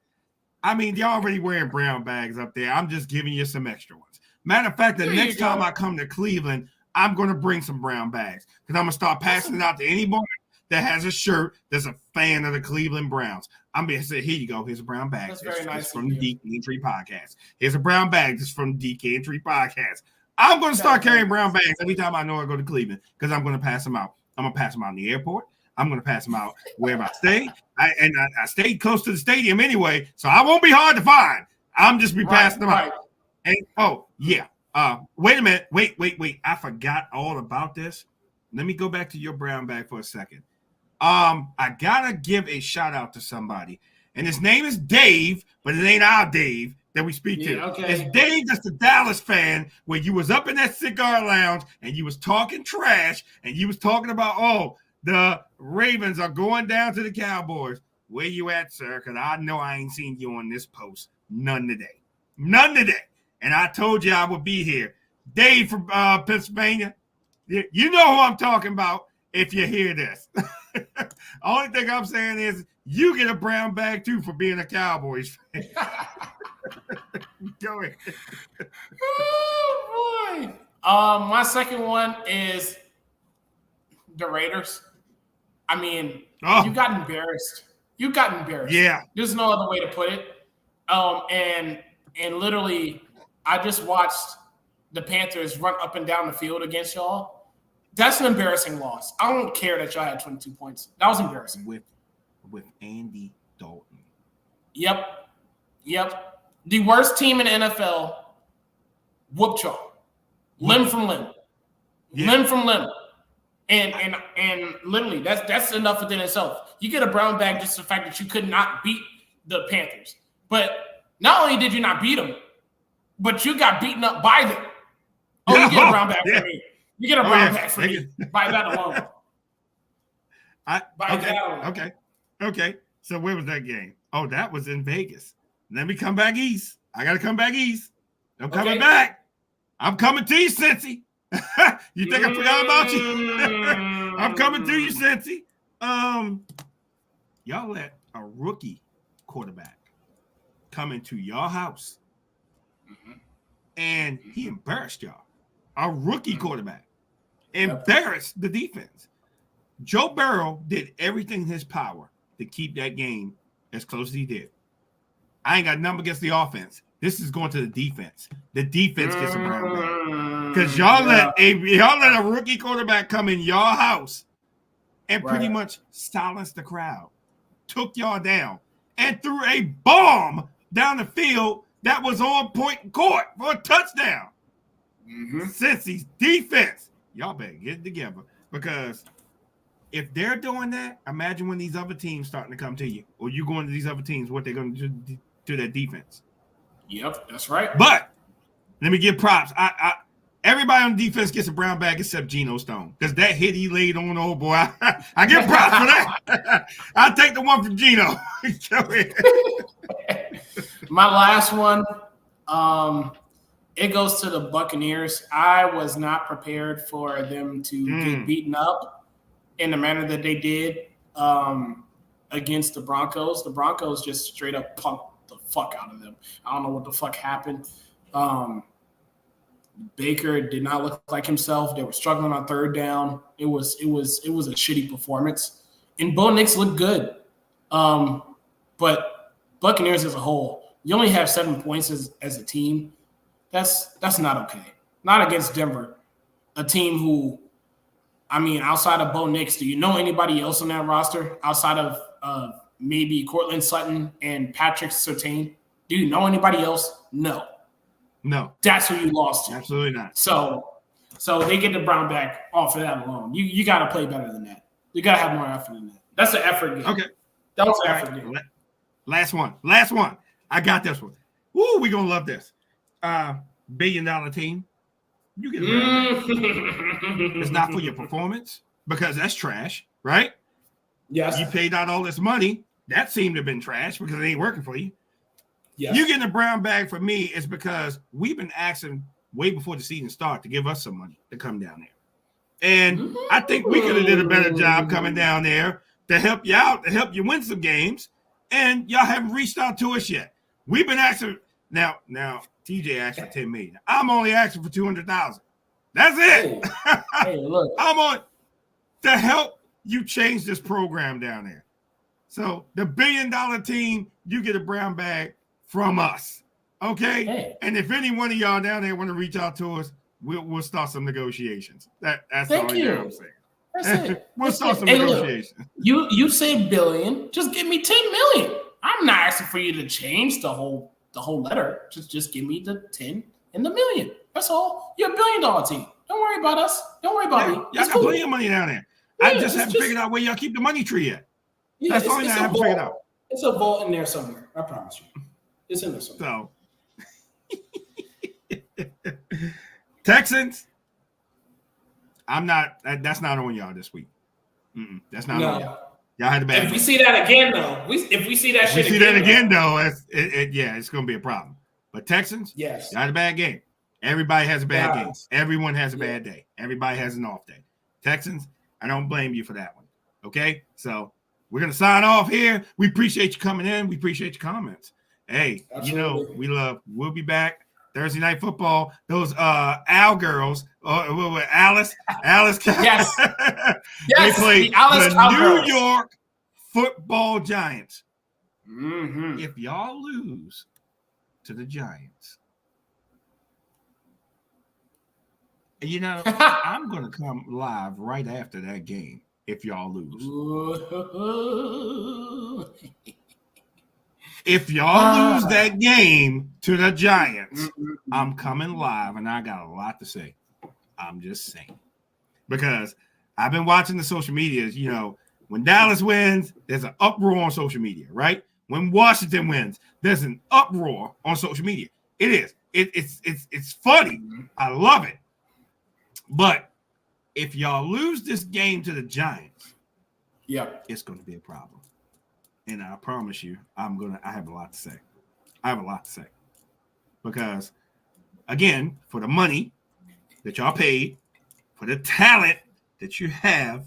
A: I mean, they're already wearing brown bags up there. I'm just giving you some extra ones. Matter of fact, the next time I come to Cleveland, I'm going to bring some brown bags because I'm going to start passing it out to anybody that has a shirt that's a fan of the Cleveland Browns. I'm going to say, here you go. Here's a brown bag.
B: That's very nice
A: from the DK Entry Podcast. Here's a brown bag. This is from the DK Entry Podcast. I'm going to start carrying brown bags every time I know I go to Cleveland because I'm going to pass them out. I'm going to pass them out in the airport. I'm going to pass them out wherever I stay. I stayed close to the stadium anyway, so I won't be hard to find. I'm just be passing them out. And wait a minute. Wait. I forgot all about this. Let me go back to your brown bag for a second. I got to give a shout out to somebody. And his name is Dave, but it ain't our Dave that we speak to.
B: Okay.
A: It's Dave that's the Dallas fan where you was up in that cigar lounge and you was talking trash and you was talking about, the Ravens are going down to the Cowboys. Where you at, sir? Because I know I ain't seen you on this post. None today. And I told you I would be here. Dave from Pennsylvania. You know who I'm talking about if you hear this. Only thing I'm saying is you get a brown bag, too, for being a Cowboys fan. Go ahead.
B: Oh, boy. My second one is the Raiders. I mean, you got embarrassed.
A: Yeah.
B: There's no other way to put it. And and literally, I just watched the Panthers run up and down the field against y'all. That's an embarrassing loss. I don't care that y'all had 22 points. That was embarrassing.
A: With Andy Dalton.
B: Yep. The worst team in the NFL whooped y'all. Limb from limb. Yeah. Limb from limb. And literally, that's enough within itself. You get a brown bag just the fact that you could not beat the Panthers. But not only did you not beat them, but you got beaten up by them. Oh, you get a brown bag for me. You get a brown bag for me by that alone.
A: Okay. So where was that game? Oh, that was in Vegas. Let me come back east. I got to come back east. I'm coming back. I'm coming to you, Cincy. You think I forgot about you? I'm coming to you, Cincy. Y'all let a rookie quarterback come into your house, and he embarrassed y'all. A rookie quarterback embarrassed the defense. Joe Burrow did everything in his power to keep that game as close as he did. I ain't got nothing against the offense. This is going to the defense. The defense gets a brown bag because y'all let a rookie quarterback come in your house and pretty much silence the crowd, took y'all down, and threw a bomb down the field that was on point in court for a touchdown. Cincy's defense, y'all better get it together because if they're doing that, imagine when these other teams starting to come to you, or you going to these other teams, what they're going to do to their defense.
B: Yep, that's right.
A: But let me give props. Everybody on defense gets a brown bag except Geno Stone because that hit he laid on the old boy. I give props for that. I'll take the one from Geno.
B: My last one, it goes to the Buccaneers. I was not prepared for them to get beaten up in the manner that they did against the Broncos. The Broncos just straight up punked the fuck out of them. I don't know what the fuck happened. Baker did not look like himself. They were struggling on third down. It was a shitty performance. And Bo Nix looked good. But Buccaneers as a whole, you only have 7 points as a team. That's not okay. Not against Denver, a team who, I mean, outside of Bo Nix, do you know anybody else on that roster outside of maybe Cortland Sutton and Patrick Surtain? Do you know anybody else? No. That's who you lost to.
A: Absolutely not.
B: So they get the brown bag off of that alone. You got to play better than that. You got to have more effort than that. That's an effort game.
A: Okay.
B: That was an effort game.
A: Last one. I got this one. Woo, we're going to love this. $1 billion team. You get a brown bag. It's not for your performance because that's trash, right?
B: Yes.
A: You paid out all this money. That seemed to have been trash because it ain't working for you.
B: Yes.
A: You getting a brown bag for me is because we've been asking way before the season started to give us some money to come down there. And I think we could have did a better job coming down there to help you out, to help you win some games. And y'all haven't reached out to us yet. We've been asking now TJ asked for $10 million. I'm only asking for $200,000. That's it.
B: Hey, look.
A: I'm on to help you change this program down there. So the $1 billion team, you get a brown bag from us, okay? Hey. And if any one of y'all down there want to reach out to us, we'll start some negotiations. That's all I'm saying.
B: That's it.
A: We'll start some negotiations.
B: Look, you say billion, just give me 10 million. I'm not asking for you to change the whole letter. Just give me the 10 and the million. That's all. You're $1 billion team. Don't worry about us. Don't worry about me.
A: Y'all got plenty of money down there. Yeah, I just haven't figured out where y'all keep the money tree at.
B: Yeah,
A: that's all I haven't figured out.
B: It's a vault in there somewhere. I promise you. It's in there somewhere.
A: So, Texans, that's not on y'all this week. That's not on y'all. Y'all had a bad.
B: If we see that again, though, if we see that shit
A: again, it's going to be a problem. But Texans,
B: yes,
A: y'all had a bad game. Everybody has a bad game. Everyone has a bad day. Everybody has an off day. Texans, I don't blame you for that one. Okay, so we're going to sign off here. We appreciate you coming in. We appreciate your comments. Hey,
B: absolutely.
A: We'll be back Thursday Night Football. Those Al girls, Alice.
B: Yes.
A: They play the New York Football Giants.
B: Mm-hmm.
A: If y'all lose, to the Giants. You know, I'm going to come live right after that game if y'all lose. If y'all lose that game to the Giants, I'm coming live, and I got a lot to say. I'm just saying. Because I've been watching the social medias, you know, when Dallas wins, there's an uproar on social media, right? When Washington wins, there's an uproar on social media. It is. It's funny. I love it. But if y'all lose this game to the Giants, it's going to be a problem. And I promise you, I have a lot to say. I have a lot to say. Because, again, for the money that y'all paid, for the talent that you have,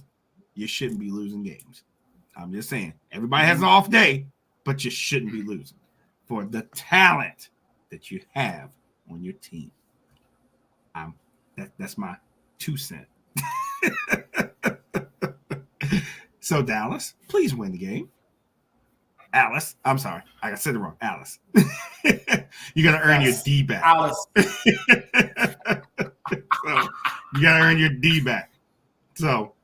A: you shouldn't be losing games. I'm just saying. Everybody has an off day, but you shouldn't be losing. For the talent that you have on your team. That's my 2 cents. So, Dallas, please win the game. Alice, I'm sorry. I said it wrong. Alice. You got to earn your D back.
B: Alice.
A: So, you got to earn your D back. So,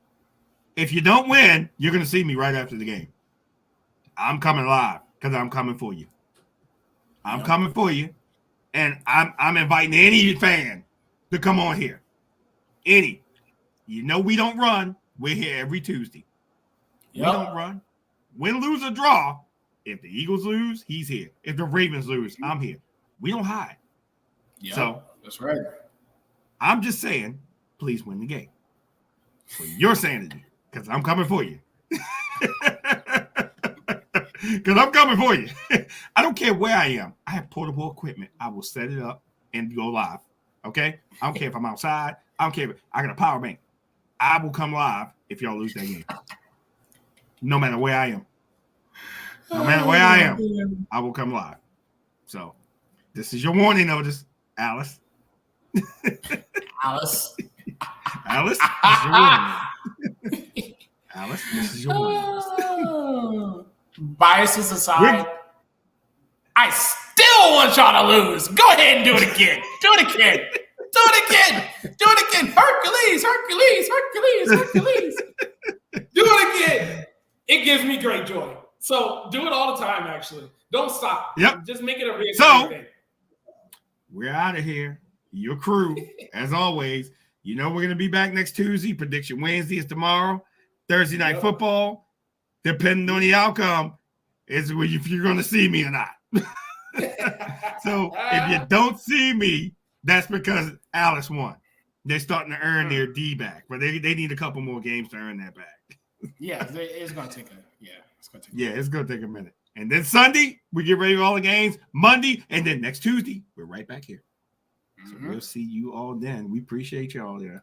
A: if you don't win, you're going to see me right after the game. I'm coming live because I'm coming for you. I'm coming for you. And I'm inviting any fan to come on here. Any. You know we don't run. We're here every Tuesday. We don't run. Win, lose, or draw. If the Eagles lose, he's here. If the Ravens lose, I'm here. We don't hide. So
B: that's right.
A: I'm just saying, please win the game. For your sanity. Because I'm coming for you. Because I'm coming for you. I don't care where I am. I have portable equipment. I will set it up and go live. Okay? I don't care if I'm outside. I don't care if I got a power bank. I will come live if y'all lose that game. No matter where I am. No matter where I am, I will come live. So, this is your warning notice, Alice.
B: Alice.
A: Alice, this is your warning. Alice, this is your warning.
B: Biases aside, I still want y'all to lose. Go ahead and do it again. Do it again. Do it again. Do it again. Hercules, Hercules, Hercules, Hercules. Do it again. It gives me great joy. So do it all the time, actually. Don't stop.
A: Yep.
B: Just make it a real thing.
A: We're out of here. Your crew, as always. You know we're going to be back next Tuesday. Prediction Wednesday is tomorrow. Thursday night football. Depending on the outcome, is if you're going to see me or not. So if you don't see me, that's because Alice won. They're starting to earn their D back, but they need a couple more games to earn that back.
B: It's going to take
A: it's going to take a minute. And then Sunday, we get ready for all the games. Monday, and then next Tuesday, we're right back here. So we'll see you all then. We appreciate y'all there.